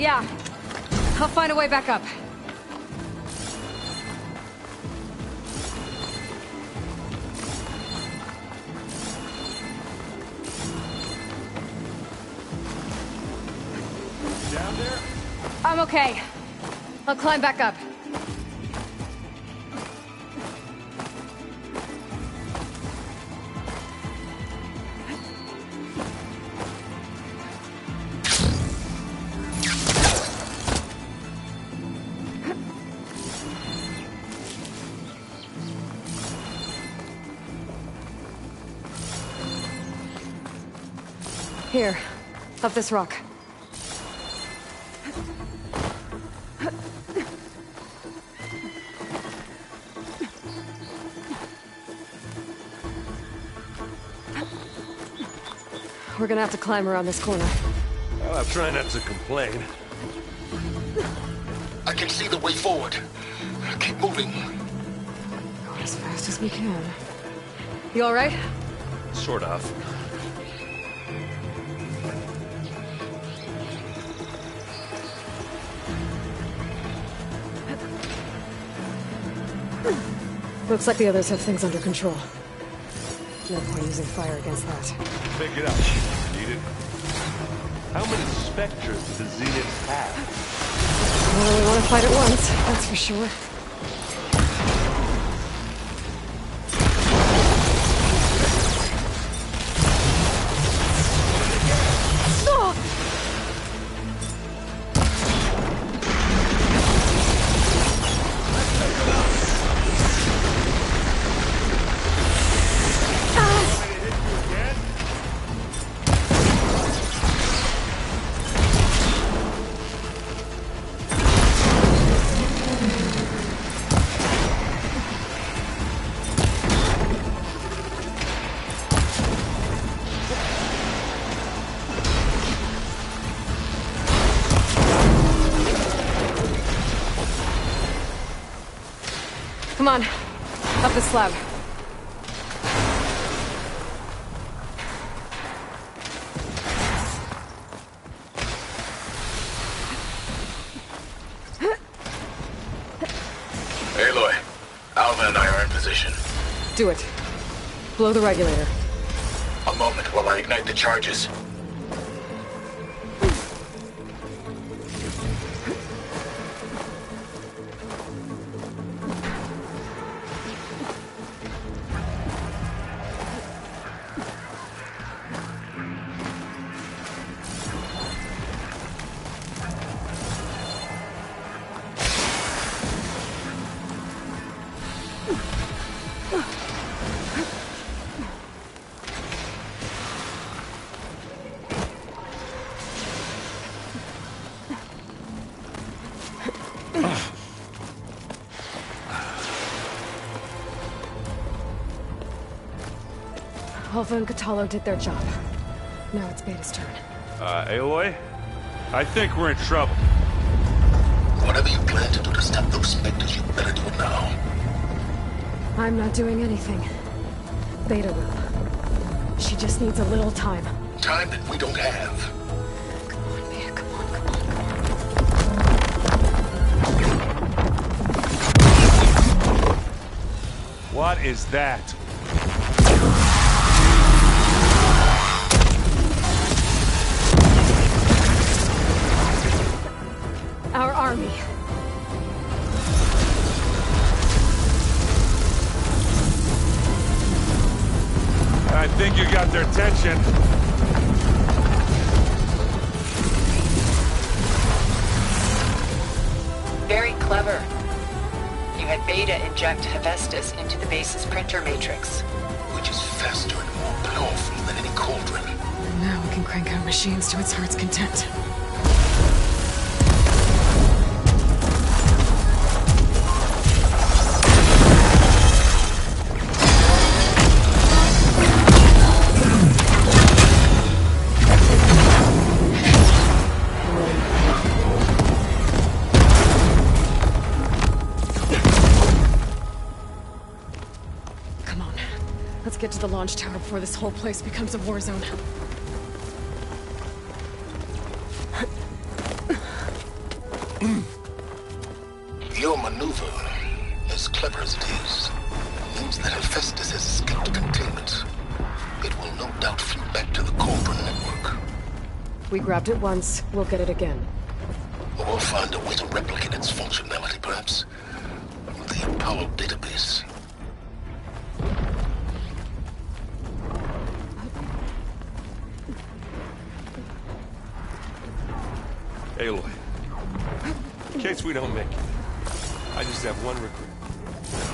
Yeah. I'll find a way back up. Down there? I'm okay. I'll climb back up. Here, up this rock. We're gonna have to climb around this corner. Well, I'll try not to complain. I can see the way forward. Keep moving. Go as fast as we can. You all right? Sort of. Looks like the others have things under control. No point using fire against that. Pick it up. Need it? How many Spectres does the Zeniths have? I don't really want to fight at once, that's for sure. Come on, up the slab. Aloy, Alva and I are in position. Do it. Blow the regulator. A moment while I ignite the charges. Alva and Kotallo did their job. Now it's Beta's turn. Aloy? I think we're in trouble. Whatever you plan to do to stop those Spectres, you better do it now. I'm not doing anything. Beta will. She just needs a little time. Time that we don't have. Come on, Beta, come on, come on, come on. What is that? Our army. I think you got their attention. Very clever. You had Beta inject Hephaestus into the base's printer matrix. Which is faster and more powerful than any cauldron. And now we can crank out machines to its heart's content. Get to the launch tower before this whole place becomes a war zone. Your maneuver, as clever as it is, means that Hephaestus has escaped containment. It will no doubt flee back to the Cauldron network. We grabbed it once, we'll get it again. Or we'll find a way to replicate its functionality, perhaps. The Apollo database. Aloy, in case we don't make it, I just have one regret.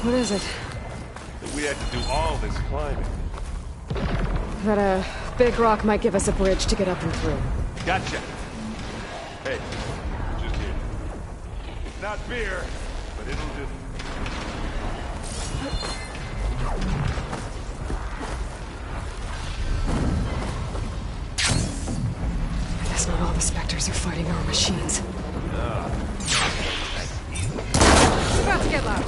What is it? That we had to do all this climbing. That a big rock might give us a bridge to get up and through. Gotcha. Hey, just here. It's not beer, but it'll do. That's not all the Spectres are fighting our machines. It's about to get loud.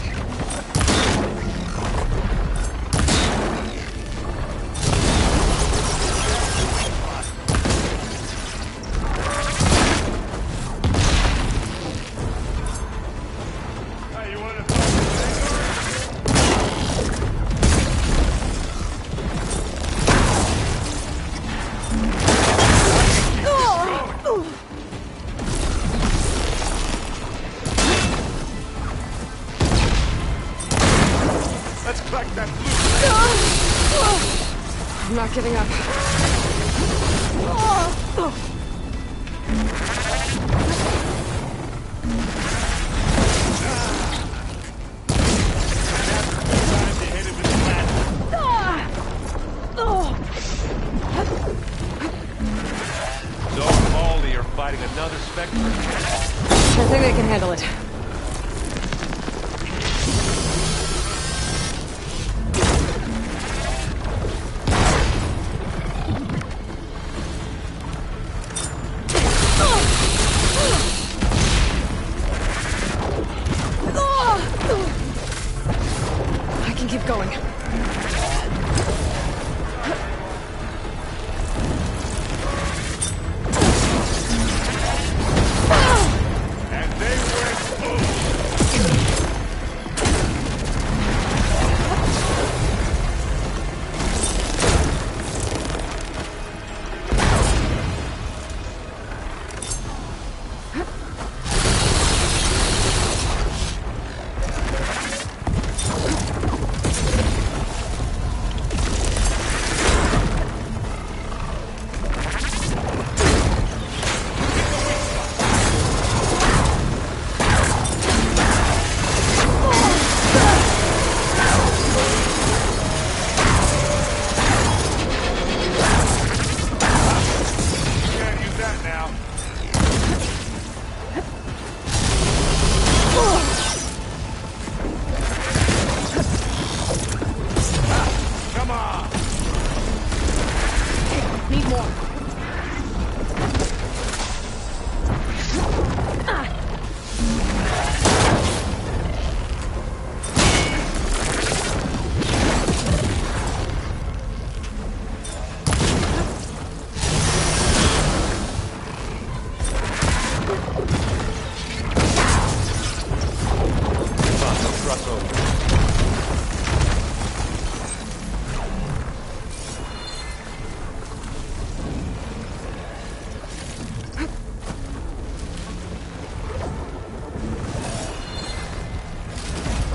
I'm not giving up. So Baldy are fighting another Spectre. I think they can handle it. I can keep going. And they went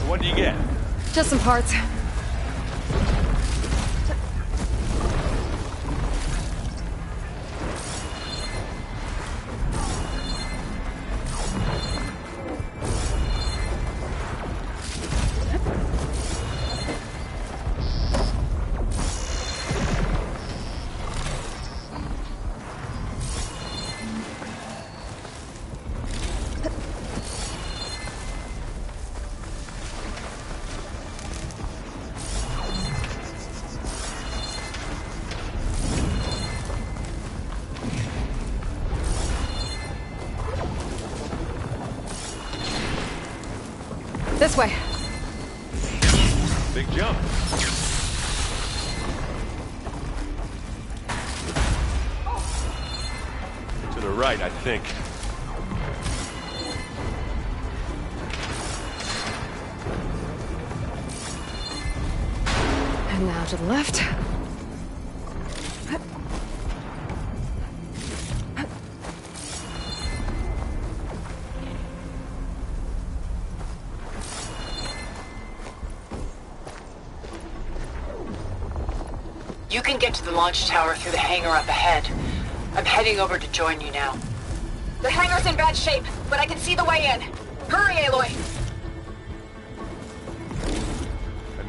What do you get? Just some parts. This way. Big jump. To the right, I think. And now to the left. You can get to the launch tower through the hangar up ahead. I'm heading over to join you now. The hangar's in bad shape, but I can see the way in. Hurry, Aloy!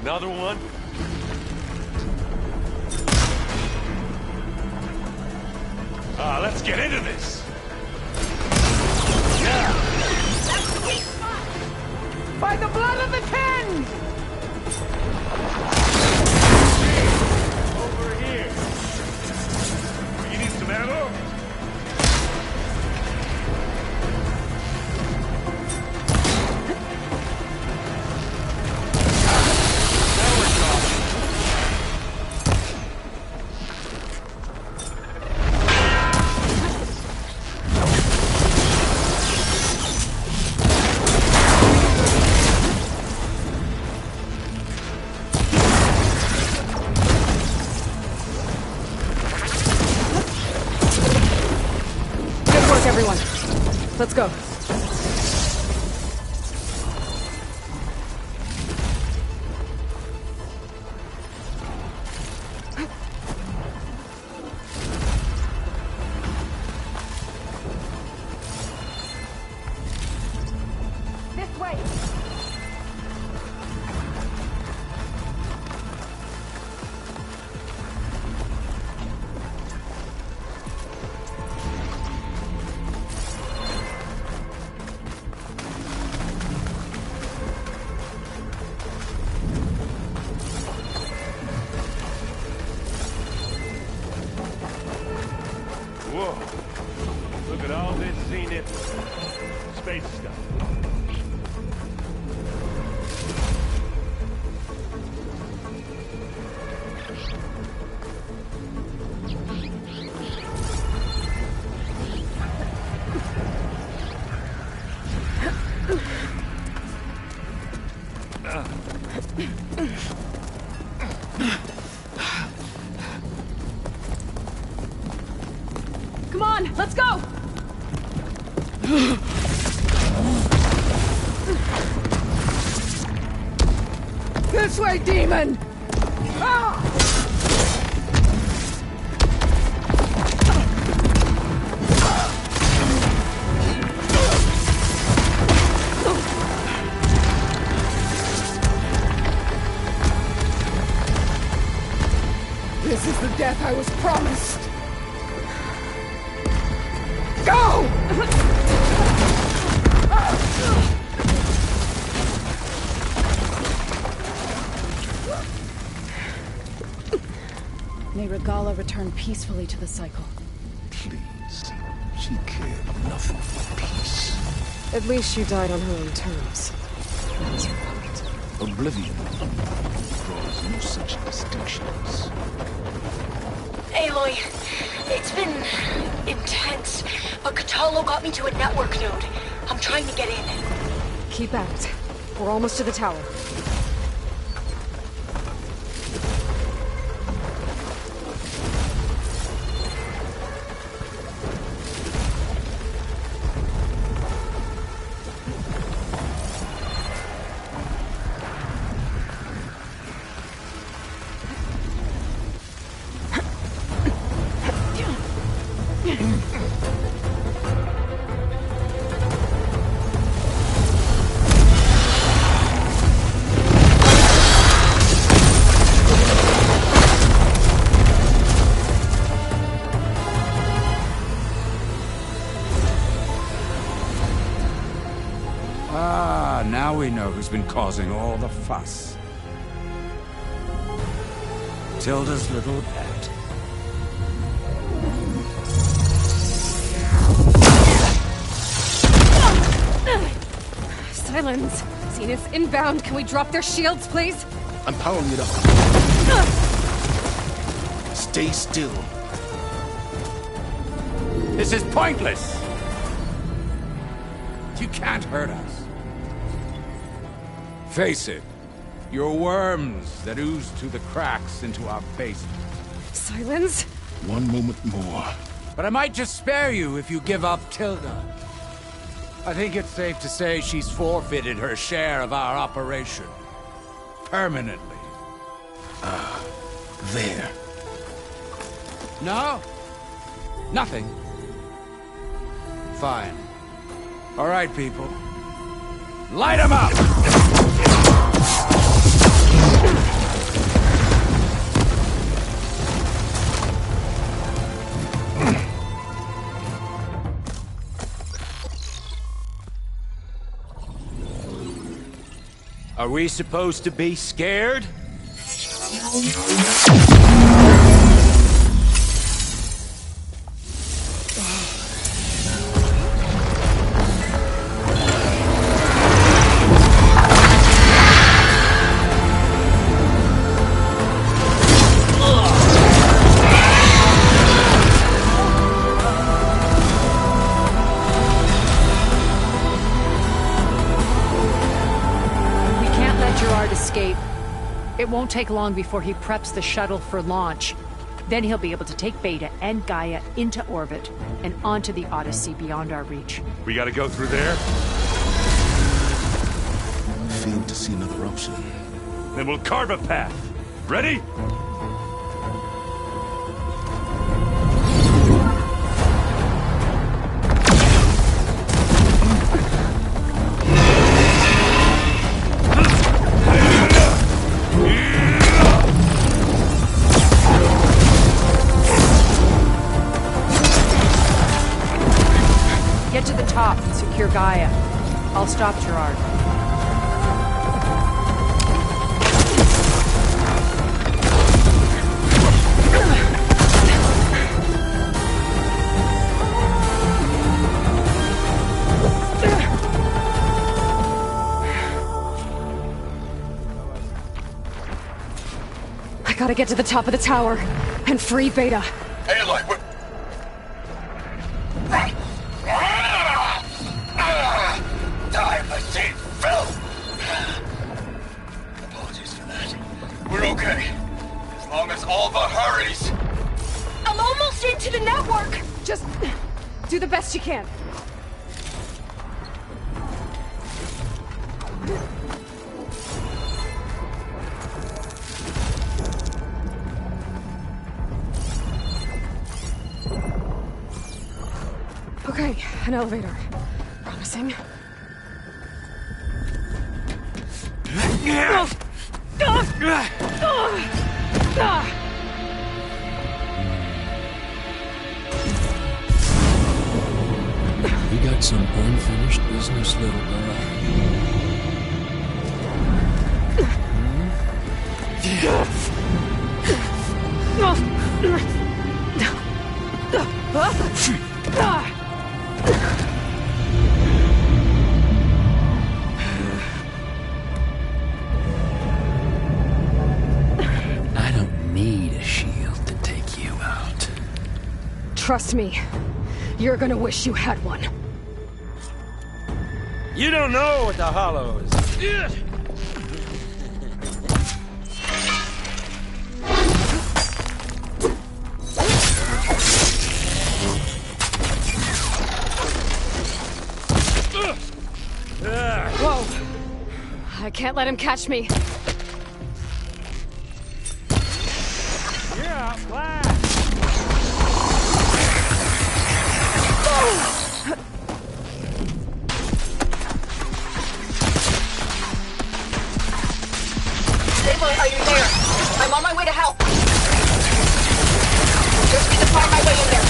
Another one? Let's get into this! Yeah! That's the weak spot! By the blood of the Ten! Over here! You need some ammo? Everyone, let's go. This way! Whoa. Look at all this Zenith space stuff. Come on, let's go! This way, demon! Ah! This is the death I was promised! Go! May Regalla return peacefully to the cycle. Please. She cared nothing for peace. At least she died on her own terms. That was her point. Oblivion draws no such distinctions. Aloy, it's been intense, but Kotallo got me to a network node. I'm trying to get in. Keep at it. We're almost to the tower. Now we know who's been causing all the fuss. Tilda's little pet. Silence! Zenith inbound. Can we drop their shields, please? I'm powering it up. Stay still. This is pointless! You can't hurt us. Face it. Your worms that ooze through the cracks into our basement. Silence? One moment more. But I might just spare you if you give up Tilda. I think it's safe to say she's forfeited her share of our operation. Permanently. There. No? Nothing. Fine. All right, people. Light 'em up! Are we supposed to be scared? It won't take long before he preps the shuttle for launch. Then he'll be able to take Beta and Gaia into orbit and onto the Odyssey beyond our reach. We gotta go through there? Fail to see another option. Then we'll carve a path. Ready? Get to the top and secure Gaia. I'll stop Gerard. I gotta get to the top of the tower and free Beta. Aloy, what? Die, I say, Phil! Apologies for that. We're okay. As long as Alva hurries. I'm almost into the network! Just do the best you can. Okay, an elevator. Promising. We got some unfinished business, little girl. I don't need a shield to take you out. Trust me, you're gonna wish you had one. You don't know what the Hollow is. Whoa! I can't let him catch me. You're outclassed. Aloy, are you there? I'm on my way to help. Just need to find my way in there.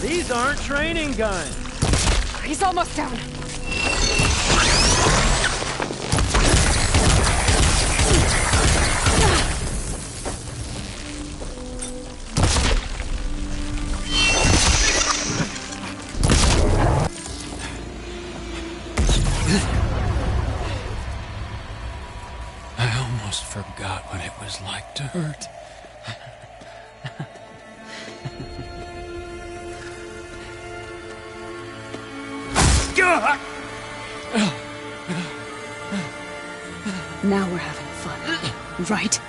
These aren't training guns. He's almost down. I almost forgot what it was like to hurt. Now we're having fun, right?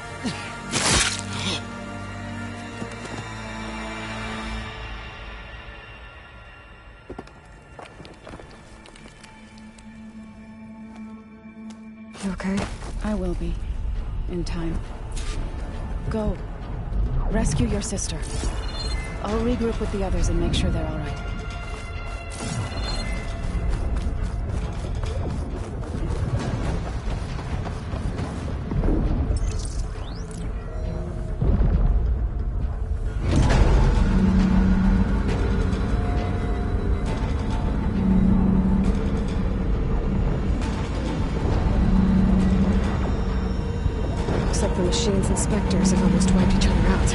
You okay? I will be. In time. Go. Rescue your sister. I'll regroup with the others and make sure they're all right. The machines and Spectres have almost wiped each other out.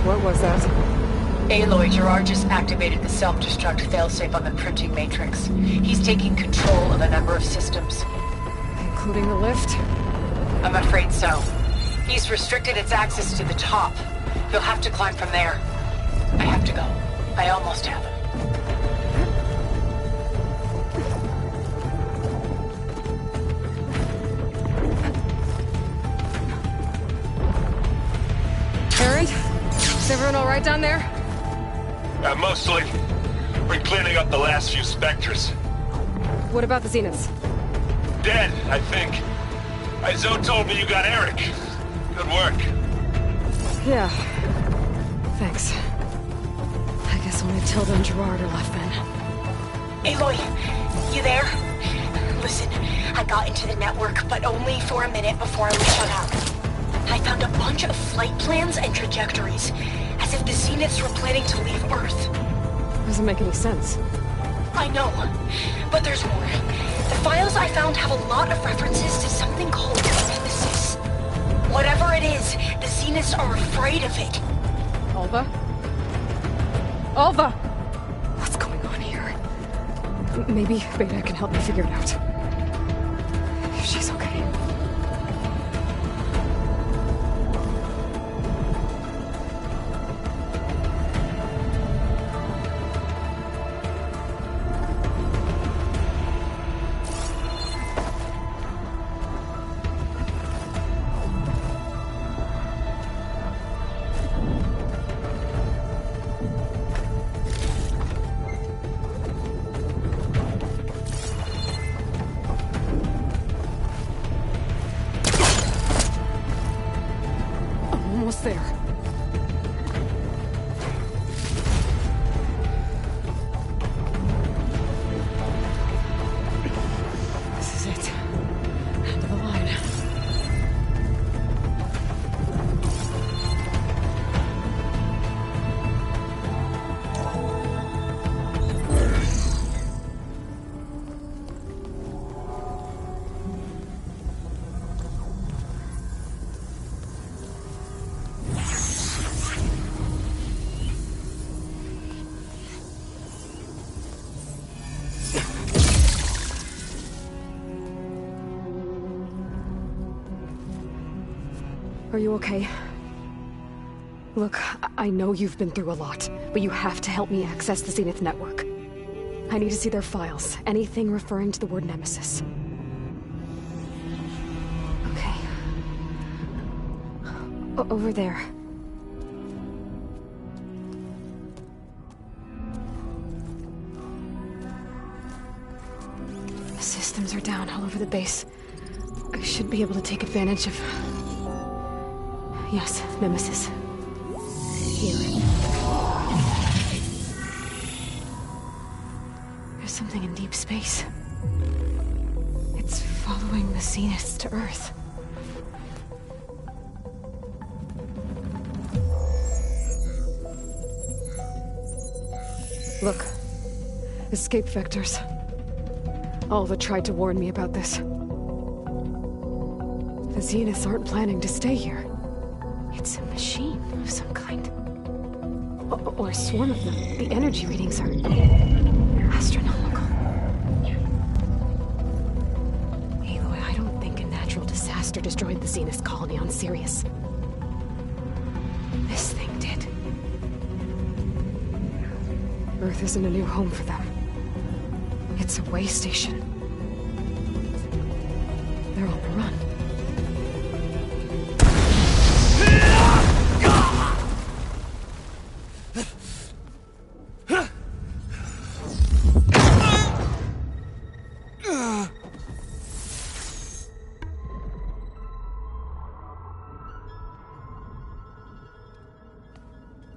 What was that? Aloy, Gerard just activated the self-destruct failsafe on the printing matrix. He's taking control of a number of systems. Including the lift? I'm afraid so. He's restricted its access to the top. You'll have to climb from there. I have to go. I almost have him. Is everyone all right down there? Mostly. We're cleaning up the last few Spectres. What about the Zeniths? Dead, I think. Zoe told me you got Eric. Good work. Yeah. Thanks. I guess only Tilda and Gerard are left then. Aloy, you there? Listen, I got into the network, but only for a minute before I was shut out. I found a bunch of flight plans and trajectories, as if the Zeniths were planning to leave Earth. Doesn't make any sense. I know, but there's more. The files I found have a lot of references to something called Nemesis. Whatever it is, the Zeniths are afraid of it. Alva? Alva! What's going on here? Maybe Beta can help me figure it out. If she's okay. Almost there. This is it. End of the line. Are you okay? Look, I know you've been through a lot, but you have to help me access the Zenith network. I need to see their files, anything referring to the word Nemesis. Okay. Over there. The systems are down all over the base. I should be able to take advantage of... Yes, Nemesis. Here. There's something in deep space. It's following the Zeniths to Earth. Look. Escape vectors. Alva tried to warn me about this. The Zeniths aren't planning to stay here. It's a machine of some kind. Or a swarm of them. The energy readings are... astronomical. Aloy, I don't think a natural disaster destroyed the Zenith colony on Sirius. This thing did. Earth isn't a new home for them. It's a way station. They're on the run.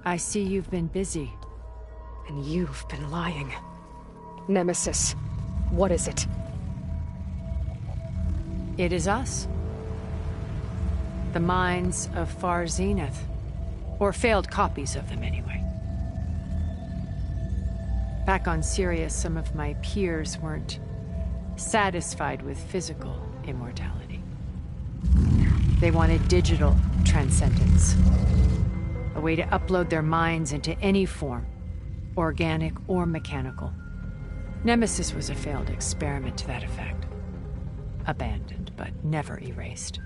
I see you've been busy. And you've been lying. Nemesis, what is it? It is us. The minds of Far Zenith. Or failed copies of them, anyway. Back on Sirius, some of my peers weren't satisfied with physical immortality. They wanted digital transcendence. A way to upload their minds into any form, organic or mechanical. Nemesis was a failed experiment to that effect. Abandoned, but never erased.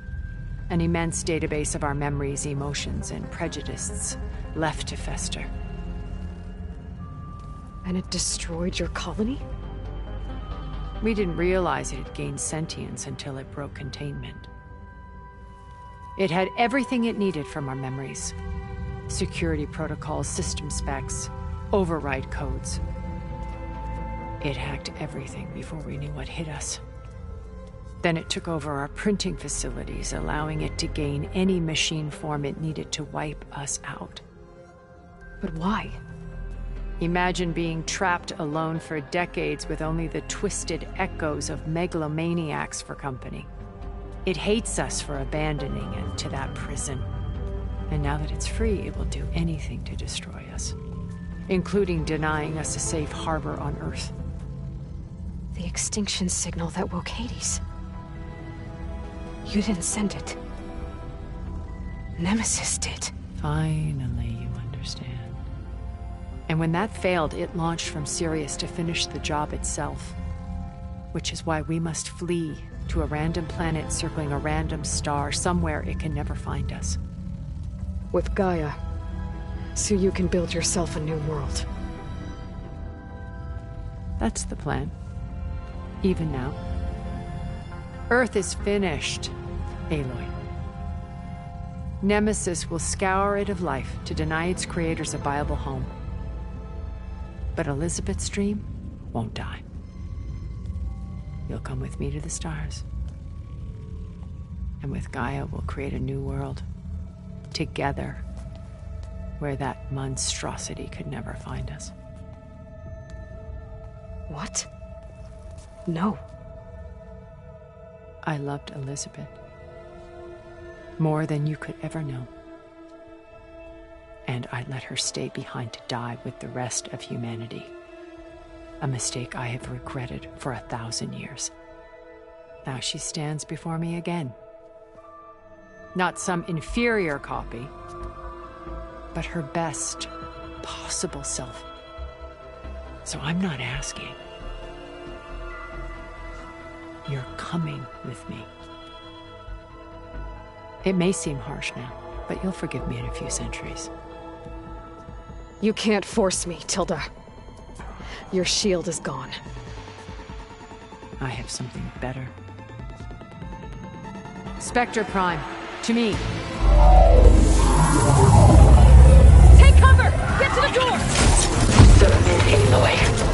An immense database of our memories, emotions, and prejudices left to fester. And it destroyed your colony? We didn't realize it had gained sentience until it broke containment. It had everything it needed from our memories. Security protocols, system specs, override codes. It hacked everything before we knew what hit us. Then it took over our printing facilities, allowing it to gain any machine form it needed to wipe us out. But why? Imagine being trapped alone for decades with only the twisted echoes of megalomaniacs for company. It hates us for abandoning it to that prison. And now that it's free, it will do anything to destroy us, including denying us a safe harbor on Earth. The extinction signal that woke Hades. You didn't send it. Nemesis did. Finally, you understand. And when that failed, it launched from Sirius to finish the job itself. Which is why we must flee to a random planet circling a random star, somewhere it can never find us. With Gaia. So you can build yourself a new world. That's the plan. Even now. Earth is finished, Aloy. Nemesis will scour it of life to deny its creators a viable home. But Elizabeth's dream won't die. You'll come with me to the stars. And with Gaia, we'll create a new world. Together. Where that monstrosity could never find us. What? No. I loved Elizabeth. More than you could ever know. And I let her stay behind to die with the rest of humanity. A mistake I have regretted for 1,000 years. Now she stands before me again. Not some inferior copy, but her best possible self. So I'm not asking. You're coming with me. It may seem harsh now, but you'll forgive me in a few centuries. You can't force me, Tilda. Your shield is gone. I have something better. Spectre Prime, to me. Take cover! Get to the door! Submit, Aloy.